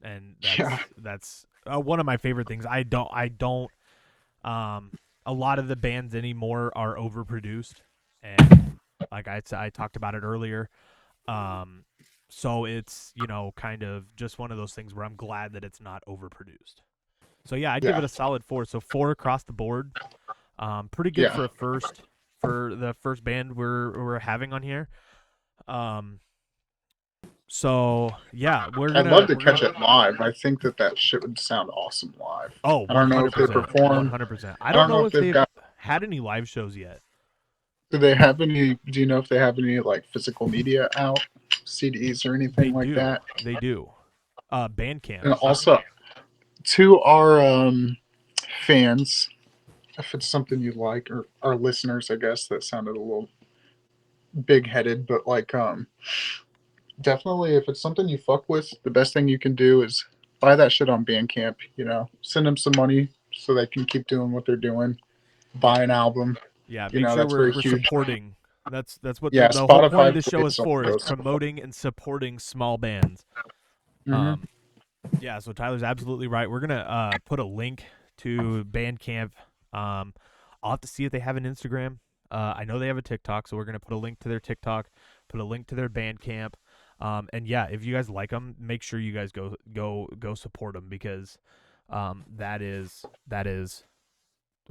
and that's one of my favorite things. I don't. A lot of the bands anymore are overproduced, and like I talked about it earlier. So it's kind of just one of those things where I'm glad that it's not overproduced. So yeah, I'd give it a solid 4. So 4 across the board. Pretty good for the first band we're having on here. So yeah, I'd love to catch it live. I think that shit would sound awesome live. Oh, I don't know if they 100%, perform. 100%. I don't know if they've had any live shows yet. Do they have any? Do you know if they have any like physical media out, CDs or anything like that? They do. Bandcamp. And also, to our fans, if it's something you like, or our listeners, I guess that sounded a little big-headed, but like definitely if it's something you fuck with, the best thing you can do is buy that shit on Bandcamp. Send them some money so they can keep doing what they're doing. Buy an album. Yeah, make sure we're supporting. That's what the whole point of the show is for, is promoting and supporting small bands. Mm-hmm. Yeah, so Tyler's absolutely right. We're gonna put a link to Bandcamp. I'll have to see if they have an Instagram. I know they have a TikTok, so we're gonna put a link to their TikTok, put a link to their Bandcamp. And yeah, if you guys like them, make sure you guys go support them, because that is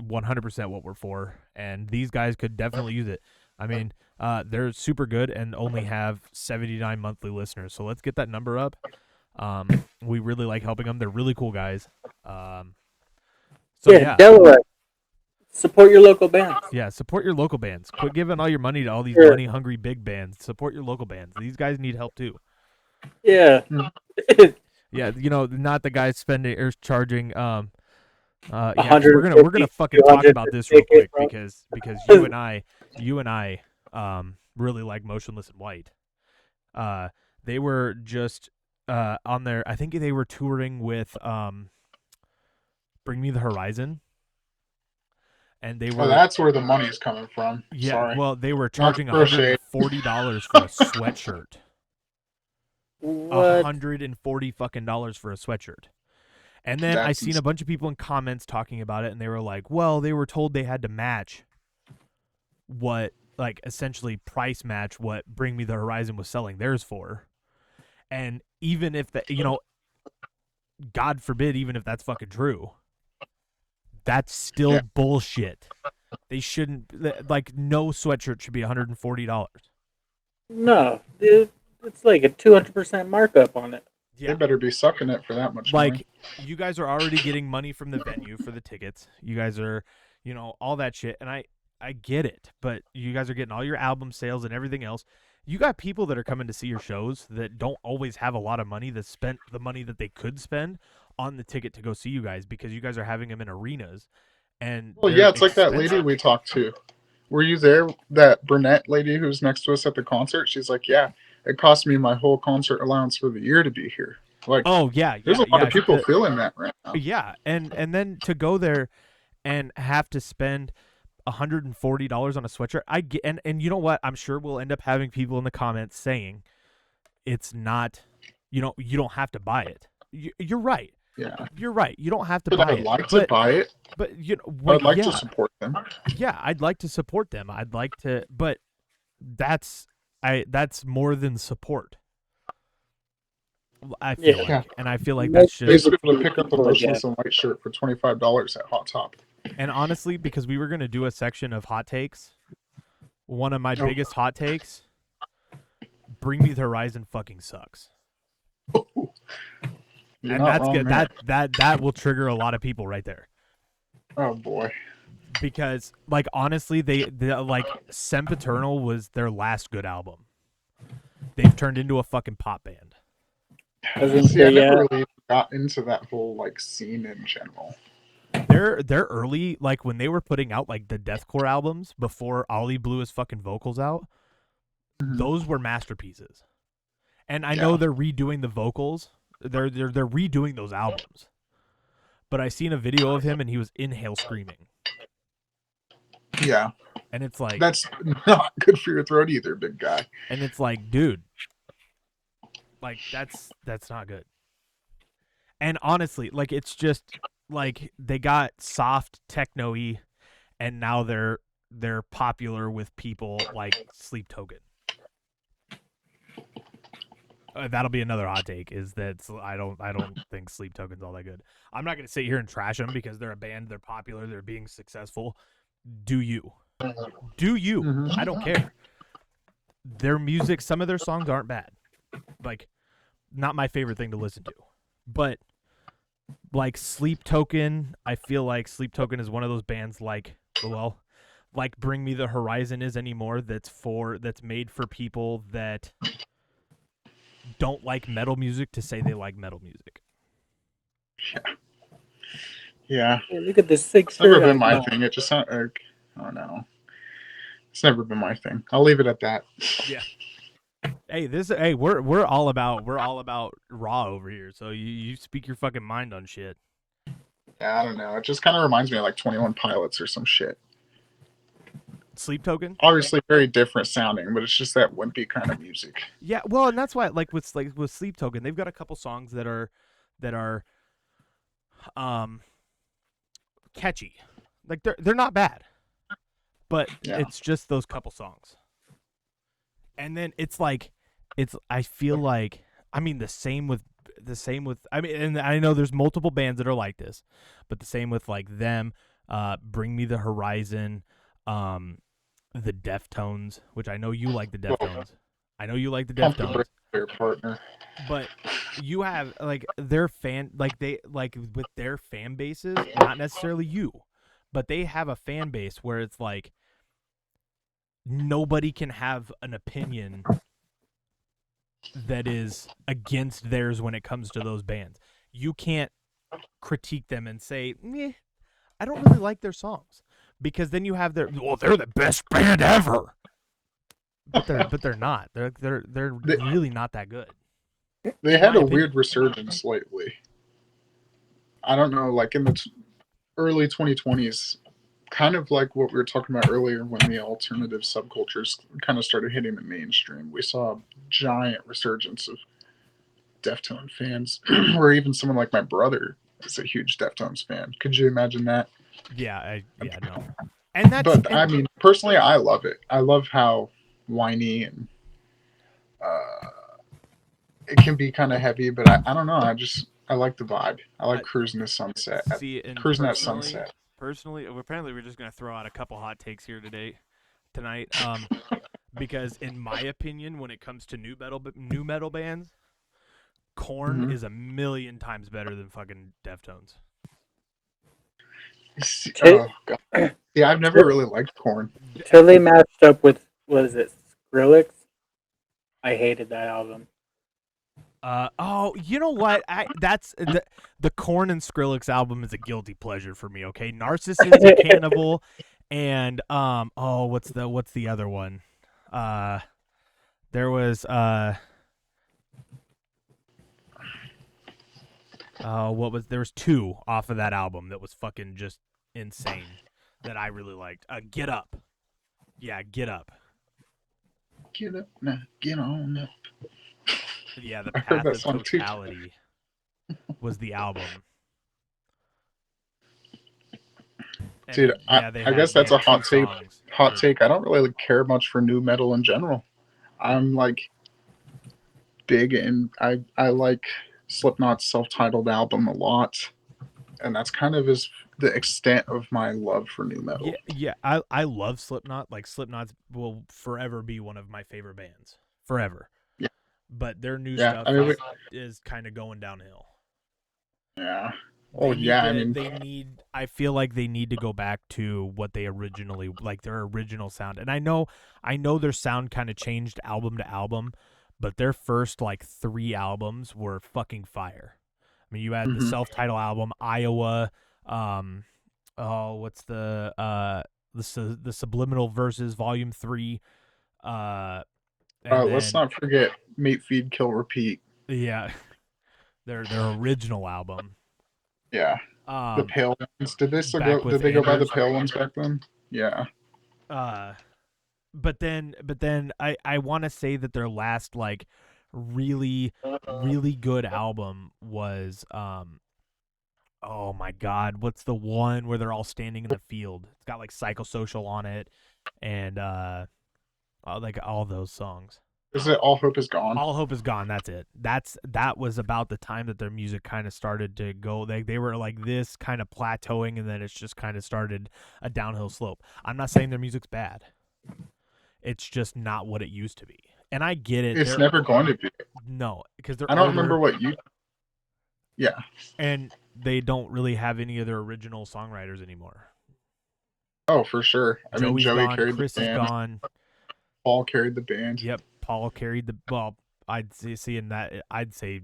100% what we're for, and these guys could definitely use it. I mean, they're super good and only have 79 monthly listeners, so let's get that number up. We really like helping them. They're really cool guys. Yeah, Delaware, support your local bands. Yeah, support your local bands. Quit giving all your money to all these money-hungry big bands. Support your local bands. These guys need help too. Yeah. Yeah, not the guys spending or charging. Yeah, we're gonna fucking talk about this real quick, because you and I really like Motionless in White. They were just on their. I think they were touring with Bring Me the Horizon. And they were. Oh, that's where the money's coming from. Yeah, Sorry. well, they were charging $140 for a sweatshirt. What? $140 fucking dollars for a sweatshirt. And then I seen a bunch of people in comments talking about it, and they were like, "Well, they were told they had to match what, like, essentially price match what Bring Me the Horizon was selling theirs for." And even if that, God forbid, even if that's fucking true, that's still bullshit. They shouldn't, like, no sweatshirt should be $140. No, dude, it's like a 200% markup on it. Yeah. They better be sucking it for that much money. Like, you guys are already getting money from the venue for the tickets. You guys are, all that shit. And I get it, but you guys are getting all your album sales and everything else. You got people that are coming to see your shows that don't always have a lot of money, that spent the money that they could spend on the ticket to go see you guys, because you guys are having them in arenas. And well, yeah, it's expensive. Like that lady we talked to. Were you there? That brunette lady who's next to us at the concert? She's like, yeah, it cost me my whole concert allowance for the year to be here. Like, oh yeah, there's a lot of people feeling that right now. Yeah, and then to go there and have to spend $140 on a sweatshirt, I get, and you know what? I'm sure we'll end up having people in the comments saying it's not. You don't have to buy it. You're right. Yeah. You're right. You don't have to But buy I'd it. like to buy it. But you know, I'd like yeah, to support them. yeah, I'd like to support them. I'd like to, but that's more than support. I feel Yeah. like, and I feel like that's just. Basically, pick up a Yeah. bushless and white shirt for $25 at Hot Top. And honestly, because we were gonna do a section of hot takes, one of my Oh. biggest hot takes: Bring Me the Horizon fucking sucks. You're And not that's wrong good. there. That will trigger a lot of people right there. Oh boy. Because like honestly, they like Sempiternal was their last good album. They've turned into a fucking pop band. I was gonna See, I say, yeah. never really got into that whole like scene in general. They're early, like when they were putting out like the deathcore albums before Ollie blew his fucking vocals out. Mhm. Those were masterpieces. And I Yeah. know they're redoing the vocals. They're redoing those albums. But I seen a video of him and he was inhale screaming. Yeah, And it's like that's not good for your throat either, big guy. dude, like that's not good. And honestly, like it's just like they got soft techno-y and now they're popular with people like Sleep Token. That'll be another hot take. Is that I don't think Sleep Token's all that good. I'm not gonna sit here and trash them because they're a band, they're popular, they're being successful. Do you? Do you? Mhm. I don't care. Their music, some of their songs aren't bad. Like, not my favorite thing to listen to, but like Sleep Token, I feel like Sleep Token is one of those bands like Bring Me the Horizon is anymore. That's made for people that don't like metal music to say they like metal music. Yeah, Hey, look at this sick it's never shirt. been my thing. It just sounds like, oh no, it's never been my thing. I'll leave it at that. Hey, we're all about raw over here. So you speak your fucking mind on shit. Yeah, I don't know. It just kind of reminds me of like 21 Pilots or some shit. Sleep Token? Obviously, very different sounding, but it's just that wimpy kind of music. Yeah, well, and that's why like with Sleep Token, they've got a couple songs that are catchy. Like they're not bad. But Yeah. it's just those couple songs. And then I feel like the same with and I know there's multiple bands that are like this, but the same with like them, Bring Me the Horizon, the Deftones, which I know you like the Deftones. I know you like the Pump the Deftones. brakes for your partner. But you have like their fan like they like with their fan bases, not necessarily you, but they have a fan base where it's like nobody can have an opinion that is against theirs when it comes to those bands. You can't critique them and say, "Meh, I don't really like their songs," because then you have they're the best band ever. But they're not. They're really not that good. They had my a opinion. weird resurgence lately. I don't know, like in the early 2020s, kind of like what we were talking about earlier when the alternative subcultures kind of started hitting the mainstream. We saw a giant resurgence of Deftone fans, or even someone like my brother is a huge Deftones fan. Could you imagine that? Yeah, no. And that's But I mean, personally, I love it. I love how whiny and it can be kind of heavy, but I don't know. I like the vibe. I like cruising to sunset. Cruising at sunset. Personally, apparently we're just gonna throw out a couple hot takes here tonight. Because in my opinion, when it comes to new metal bands, Korn is a million times better than fucking Deftones. Oh, God. Yeah, I've never really liked Korn. Till they matched up with, what is it, Skrillex? I hated that album. You know what? That's the Korn and Skrillex album is a guilty pleasure for me. Okay, Narcissus and Cannibal, and what's the other one? There was there's two off of that album that was fucking just insane that I really liked. Get Up. Yeah, Get Up. Get up now, get on up. Yeah, the I heard Path that of song too. Totality was the album. And Dude, yeah, they I had guess that's a 2 hot take. songs. Hot or- take. I don't really care much for new metal in general. I'm like big and I like Slipknot's self-titled album a lot, and that's kind of the extent of my love for new metal. Yeah, I love Slipknot. Like Slipknot's will forever be one of my favorite bands, forever. Yeah. But their new Yeah, stuff I mean, is kind of going downhill. yeah. They Oh need yeah, to- I mean, they need. I feel like they need to go back to what they originally like their original sound. And I know their sound kind of changed album to album, but their first like 3 albums were fucking fire. I mean, you had the Mhm. self-titled album, Iowa. What's the Subliminal Verses Volume 3. And let's then, not forget Mate, Feed, Kill, Repeat. yeah, their original album. Yeah, the Pale Ones. Did they still back go? with Did they go by the Anders. Pale Ones back then? Yeah. But then I want to say that their last like really good album was oh my god, what's the one where they're all standing in the field? It's got like Psychosocial on it and like all those songs. Is it All Hope Is Gone? All Hope Is Gone, that's it. That was about the time that their music kind of started to go. They were like this kind of plateauing, and then it's just kind of started a downhill slope. I'm not saying their music's bad. It's just not what it used to be. And I get it. It's never going to be. No, because they're I don't older, remember what you. Yeah. and they don't really have any of their original songwriters anymore. Oh, for sure. I mean, Joey's Joey gone, carried Chris the is band. gone. Paul carried the band. Yep, Paul carried the well. I'd say in that I'd say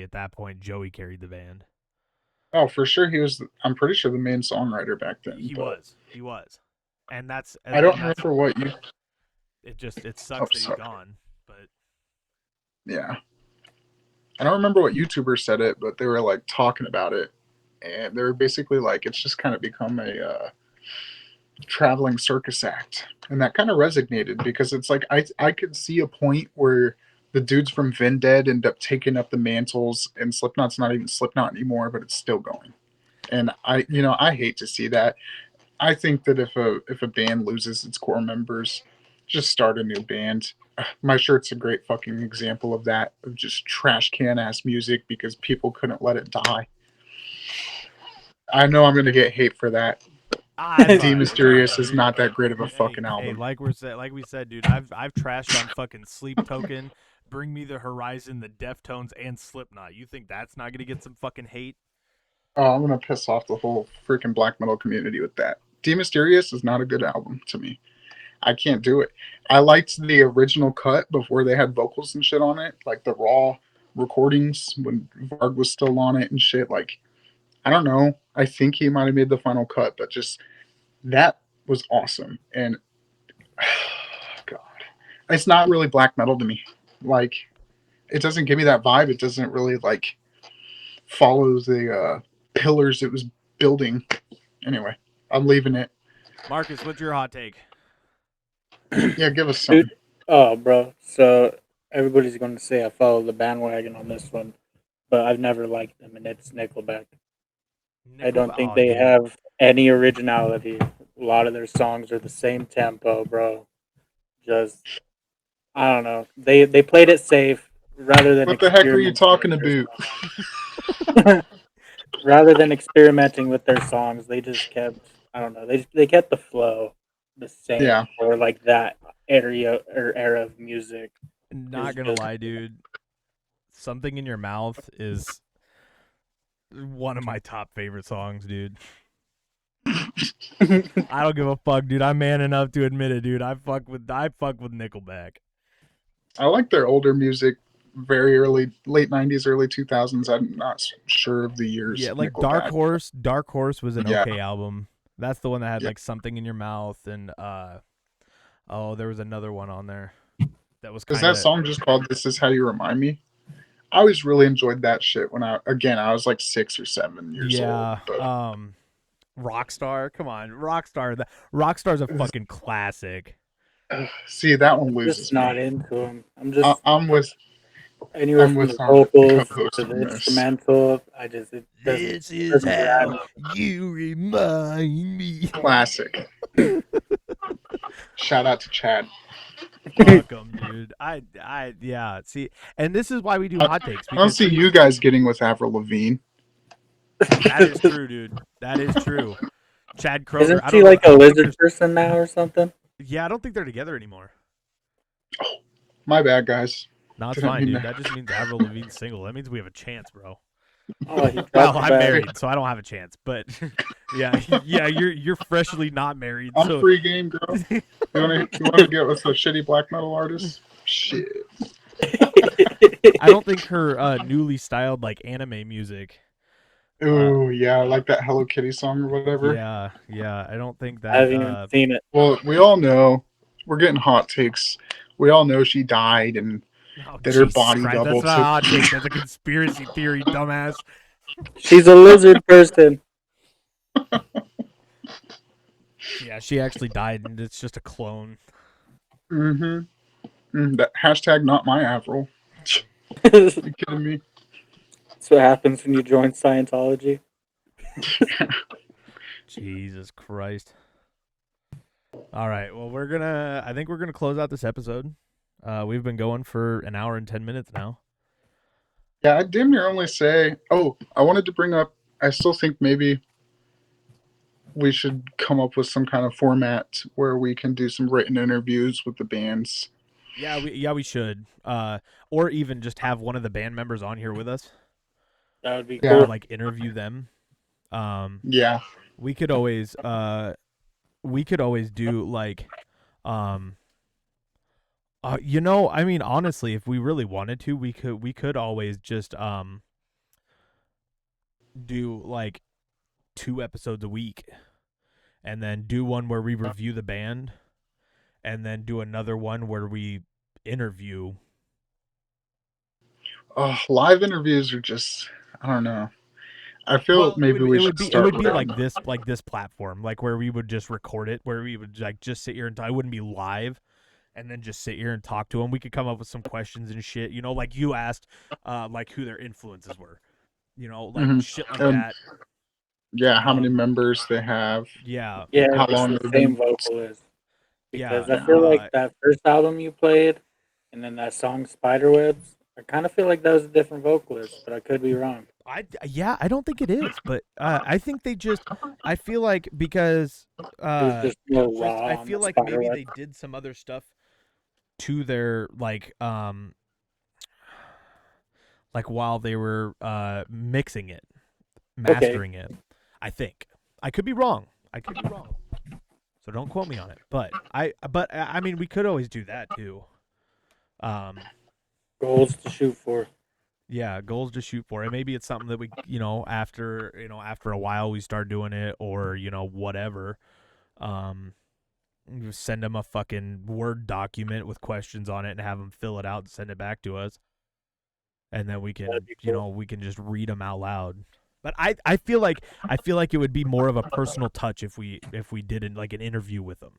at that point Joey carried the band. Oh, for sure. He was. I'm pretty sure the main songwriter back then. He but was, and that's. I don't and that's- remember what you. It sucks Oh, that he's sorry. gone, but Yeah. I don't remember what YouTuber said it, but they were like talking about it, and they were basically like, it's just kind of become a traveling circus act, and that kind of resonated because it's like I could see a point where the dudes from Vindead end up taking up the mantles, and Slipknot's not even Slipknot anymore, but it's still going. And I hate to see that. I think that if a band loses its core members, just start a new band. My Shirt's a great fucking example of that, of just trash can ass music because people couldn't let it die. I know I'm gonna get hate for that. D Mysterious is not that great of a fucking album. Hey, like we said, dude, I've trashed on fucking Sleep Token, Bring Me the Horizon, the Deftones, and Slipknot. You think that's not gonna get some fucking hate? Oh, I'm gonna piss off the whole freaking black metal community with that. D Mysterious is not a good album to me. I can't do it. I liked the original cut before they had vocals and shit on it, like the raw recordings when Varg was still on it and shit. Like, I don't know. I think he might have made the final cut, but just that was awesome. And God, it's not really black metal to me. Like, it doesn't give me that vibe. It doesn't really like follow the pillars it was building. Anyway, I'm leaving it. Marcus, what's your hot take? Yeah, give us something. Dude, oh, bro. So everybody's going to say I follow the bandwagon on this one, but I've never liked them, and it's Nickelback. I don't think they have any originality. A lot of their songs are the same tempo, bro. Just, I don't know. They played it safe rather than. What the heck are you talking about? Rather than experimenting with their songs, they just kept. I don't know. They kept the flow the same Yeah. for like that era of music. Not It's gonna just- lie, dude. Something in Your Mouth is one of my top favorite songs, dude. I don't give a fuck, dude. I'm man enough to admit it, dude. I fuck with Nickelback. I like their older music, very early, late 90s, early 2000s. I'm not sure of the years. Yeah, like Nickelback. Dark Horse was an Yeah. okay album. That's the one that had Yeah. like Something in Your Mouth and there was another one on there that was Is kind that song just called "This Is How You Remind Me"? I always really enjoyed that shit when I was like 6 or 7 years yeah. old. But Rockstar, come on, Rockstar. Rockstar's a fucking classic. see, that one I'm loses just not me. into them. I'm just. I'm with Anywhere I'm from with the our vocals co-host to the on this. instrumental, it doesn't grab me. you remind me. Classic. Shout out to Chad. Fuck 'em, dude. Yeah. See, and this is why we do hot takes I don't because see you guys getting with Avril Lavigne. that is true, dude. That is true. Chad Kroger. Isn't I she don't know. like I a don't think lizard there's- person now or something? Yeah, I don't think they're together anymore. My bad, guys. No, it's Didn't fine, mean dude. that. That just means Avril Lavigne's single. That means we have a chance, bro. Oh, he dropped Well, the I'm bag. married, so I don't have a chance. But yeah, you're freshly not married, I'm so free game, girl. You wanna get with a shitty black metal artist? Shit. I don't think her newly styled like anime music. Ooh, yeah, like that Hello Kitty song or whatever. Yeah. I don't think I that. haven't even seen it. Well, we all know we're getting hot takes. We all know she died, and Oh, that her Jesus body Christ, doubled That's not to- a hot take. That's a conspiracy theory, dumbass. She's a lizard person. Yeah, she actually died, and it's just a clone. that hashtag not my Avril. That's You kidding me? what happens when you join Scientology. Jesus Christ. All right. Well, I think we're gonna close out this episode. We've been going for an hour and 10 minutes now. Yeah, I damn near only say. Oh, I wanted to bring up. I still think maybe we should come up with some kind of format where we can do some written interviews with the bands. Yeah, we should. Or even just have one of the band members on here with us. That would be Yeah. cool. Like interview them. Yeah, We could always do like I mean, honestly, if we really wanted to, we could always just do like 2 episodes a week, and then do one where we review the band, and then do another one where we interview. live interviews are just. I don't know. I feel Well, maybe we should it start. would be with like this platform, like where we would just record it, where we would like just sit here and I wouldn't be live, and then just sit here and talk to them. We could come up with some questions and shit, like you asked, like who their influences were, like Mhm. shit like And- that. Yeah, how many members they have? Yeah, Yeah, How it's long the they've same been- vocalist. Yeah, Because I feel uh, like that first album you played, and then that song Spiderwebs, I kind of feel like that was a different vocalist, but I could be wrong. I don't think it is, but I think they just, I feel like because It was just more just- raw. I on feel the like maybe Spiderweb. they did some other stuff to their like while they were mixing it, mastering it. I think I could be wrong. So don't quote me on it. But I mean, we could always do that too. Goals to shoot for. Yeah, goals to shoot for. And maybe it's something that we, after a while we start doing it, or whatever. You send them a fucking Word document with questions on it and have them fill it out and send it back to us. And then we can, That'd be cool. we can just read them out loud. But I feel like it would be more of a personal touch if we did like an interview with them.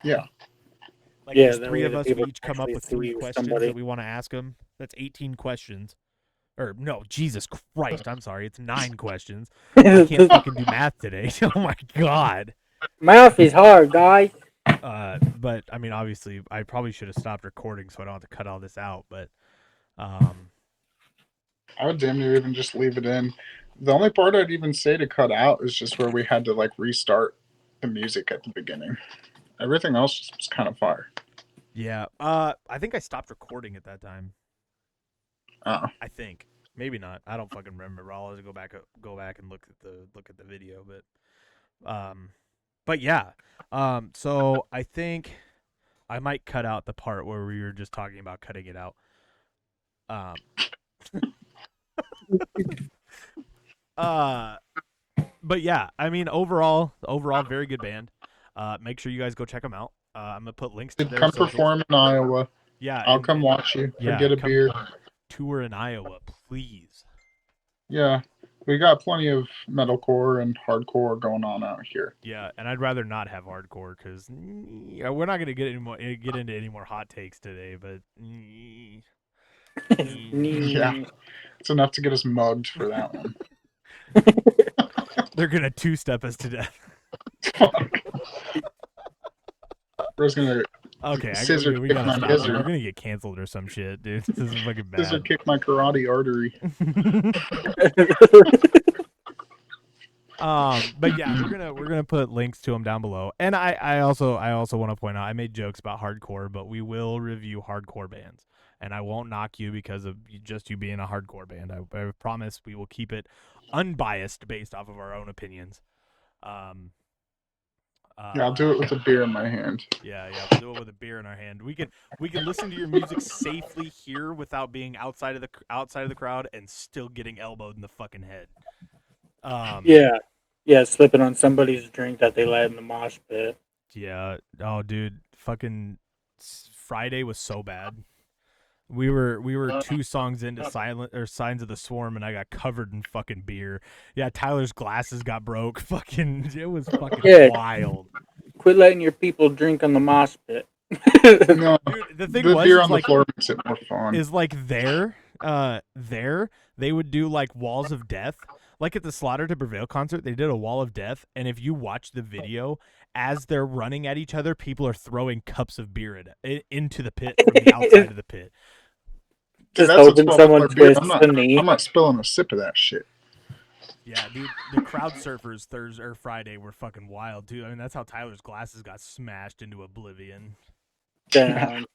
Yeah. Like Yeah, there's that 3 way of the us, we people each come can up actually with 3 see questions somebody. that we want to ask them. That's 18 questions. Or no, Jesus Christ, I'm sorry, it's 9 questions. I can't fucking do math today. Oh my god. Math is hard, guys. But I mean, obviously, I probably should have stopped recording so I don't have to cut all this out. But I would damn near even just leave it in. The only part I'd even say to cut out is just where we had to like restart the music at the beginning. Everything else was kind of fire. yeah, I think I stopped recording at that time. Oh. I think maybe not. I don't fucking remember. I'll have to go back and look at the video. But yeah. So I think I might cut out the part where we were just talking about cutting it out. But yeah, I mean, overall, very good band. Make sure you guys go check them out. I'm gonna put links to Did their come socials. perform in Iowa. Yeah, I'll and- come and watch you. yeah, Get a come- beer. tour in Iowa, please. Yeah. We got plenty of metalcore and hardcore going on out here. Yeah, and I'd rather not have hardcore because we're not gonna get into any more hot takes today. But Yeah. It's enough to get us mugged for that one. They're gonna two-step us to death. Bro's gonna Okay, Scissor we kick gotta my stop. gizzard. We're gonna get canceled or some shit, dude. This is fucking scissor bad. kick my karate artery. But yeah, we're gonna put links to them down below. And I also want to point out I made jokes about hardcore, but we will review hardcore bands, and I won't knock you because of just you being a hardcore band. I promise we will keep it unbiased based off of our own opinions. Yeah, I'll do it with a beer in my hand. Yeah, we'll do it with a beer in our hand. We can listen to your music safely here without being outside of the crowd and still getting elbowed in the fucking head. Yeah, slipping on somebody's drink that they let in the mosh pit. Yeah. Oh, dude, fucking Friday was so bad. We were 2 songs into Signs of the Swarm, and I got covered in fucking beer. Yeah, Tyler's glasses got broke. Fucking, it was fucking wild. Quit letting your people drink on the mosh pit. No, Dude, the thing the was, beer is on the floor makes it more fun. is like there they would do like walls of death. Like at the Slaughter to Prevail concert, they did a wall of death, and if you watch the video, as they're running at each other, people are throwing cups of beer into the pit from the outside of the pit. Dude, Just that's a hoping $12 someone beer. twists the knee. I'm not spilling a sip of that shit. Yeah, dude, the crowd surfers Thursday or Friday were fucking wild too. I mean, that's how Tyler's glasses got smashed into oblivion. Damn.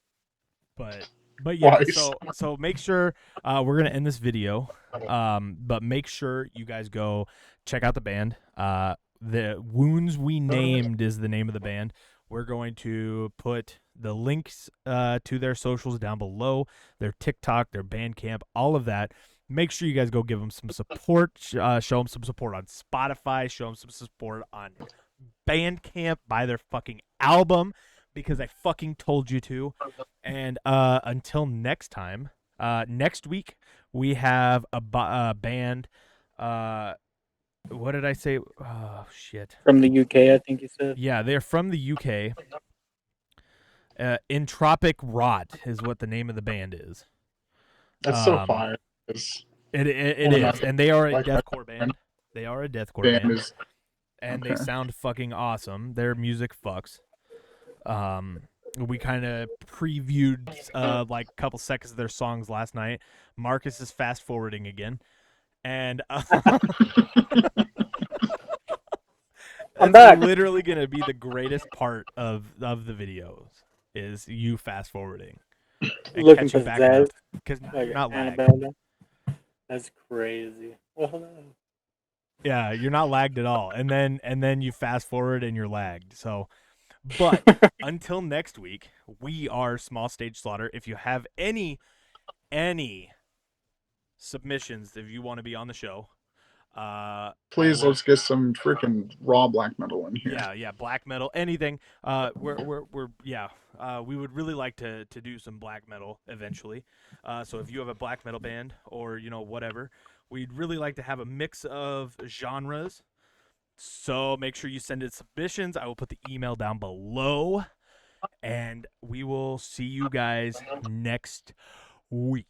But yeah, Twice. so make sure we're gonna end this video. But make sure you guys go check out the band. The Wounds We Named is the name of the band. We're going to put the links to their socials down below, their TikTok, their Bandcamp, all of that. Make sure you guys go give them some support. Show them some support on Spotify. Show them some support on Bandcamp. Buy their fucking album because I fucking told you to. And until next time, next week we have a band. What did I say? Oh shit! From the UK, I think you said. Yeah, they're from the UK. Entropic Rot is what the name of the band is. That's so fire. It is, and they are a deathcore band. They are a deathcore band, and they sound fucking awesome. Their music fucks. We kind of previewed like a couple seconds of their songs last night. Marcus is fast forwarding again, and I'm back. Literally gonna be the greatest part of the videos is you fast forwarding and Looking catching for back Zaz. up because Like you're not lagged. Annabelle. That's crazy. Well, hold on. Yeah, you're not lagged at all, and then you fast forward and you're lagged. So, but until next week, we are Small Stage Slaughter. If you have any submissions, if you want to be on the show, please let's get some freaking raw black metal in here. yeah, black metal, anything. We would really like to do some black metal eventually. So if you have a black metal band or whatever, we'd really like to have a mix of genres. So make sure you send in submissions. I will put the email down below, and we will see you guys next week.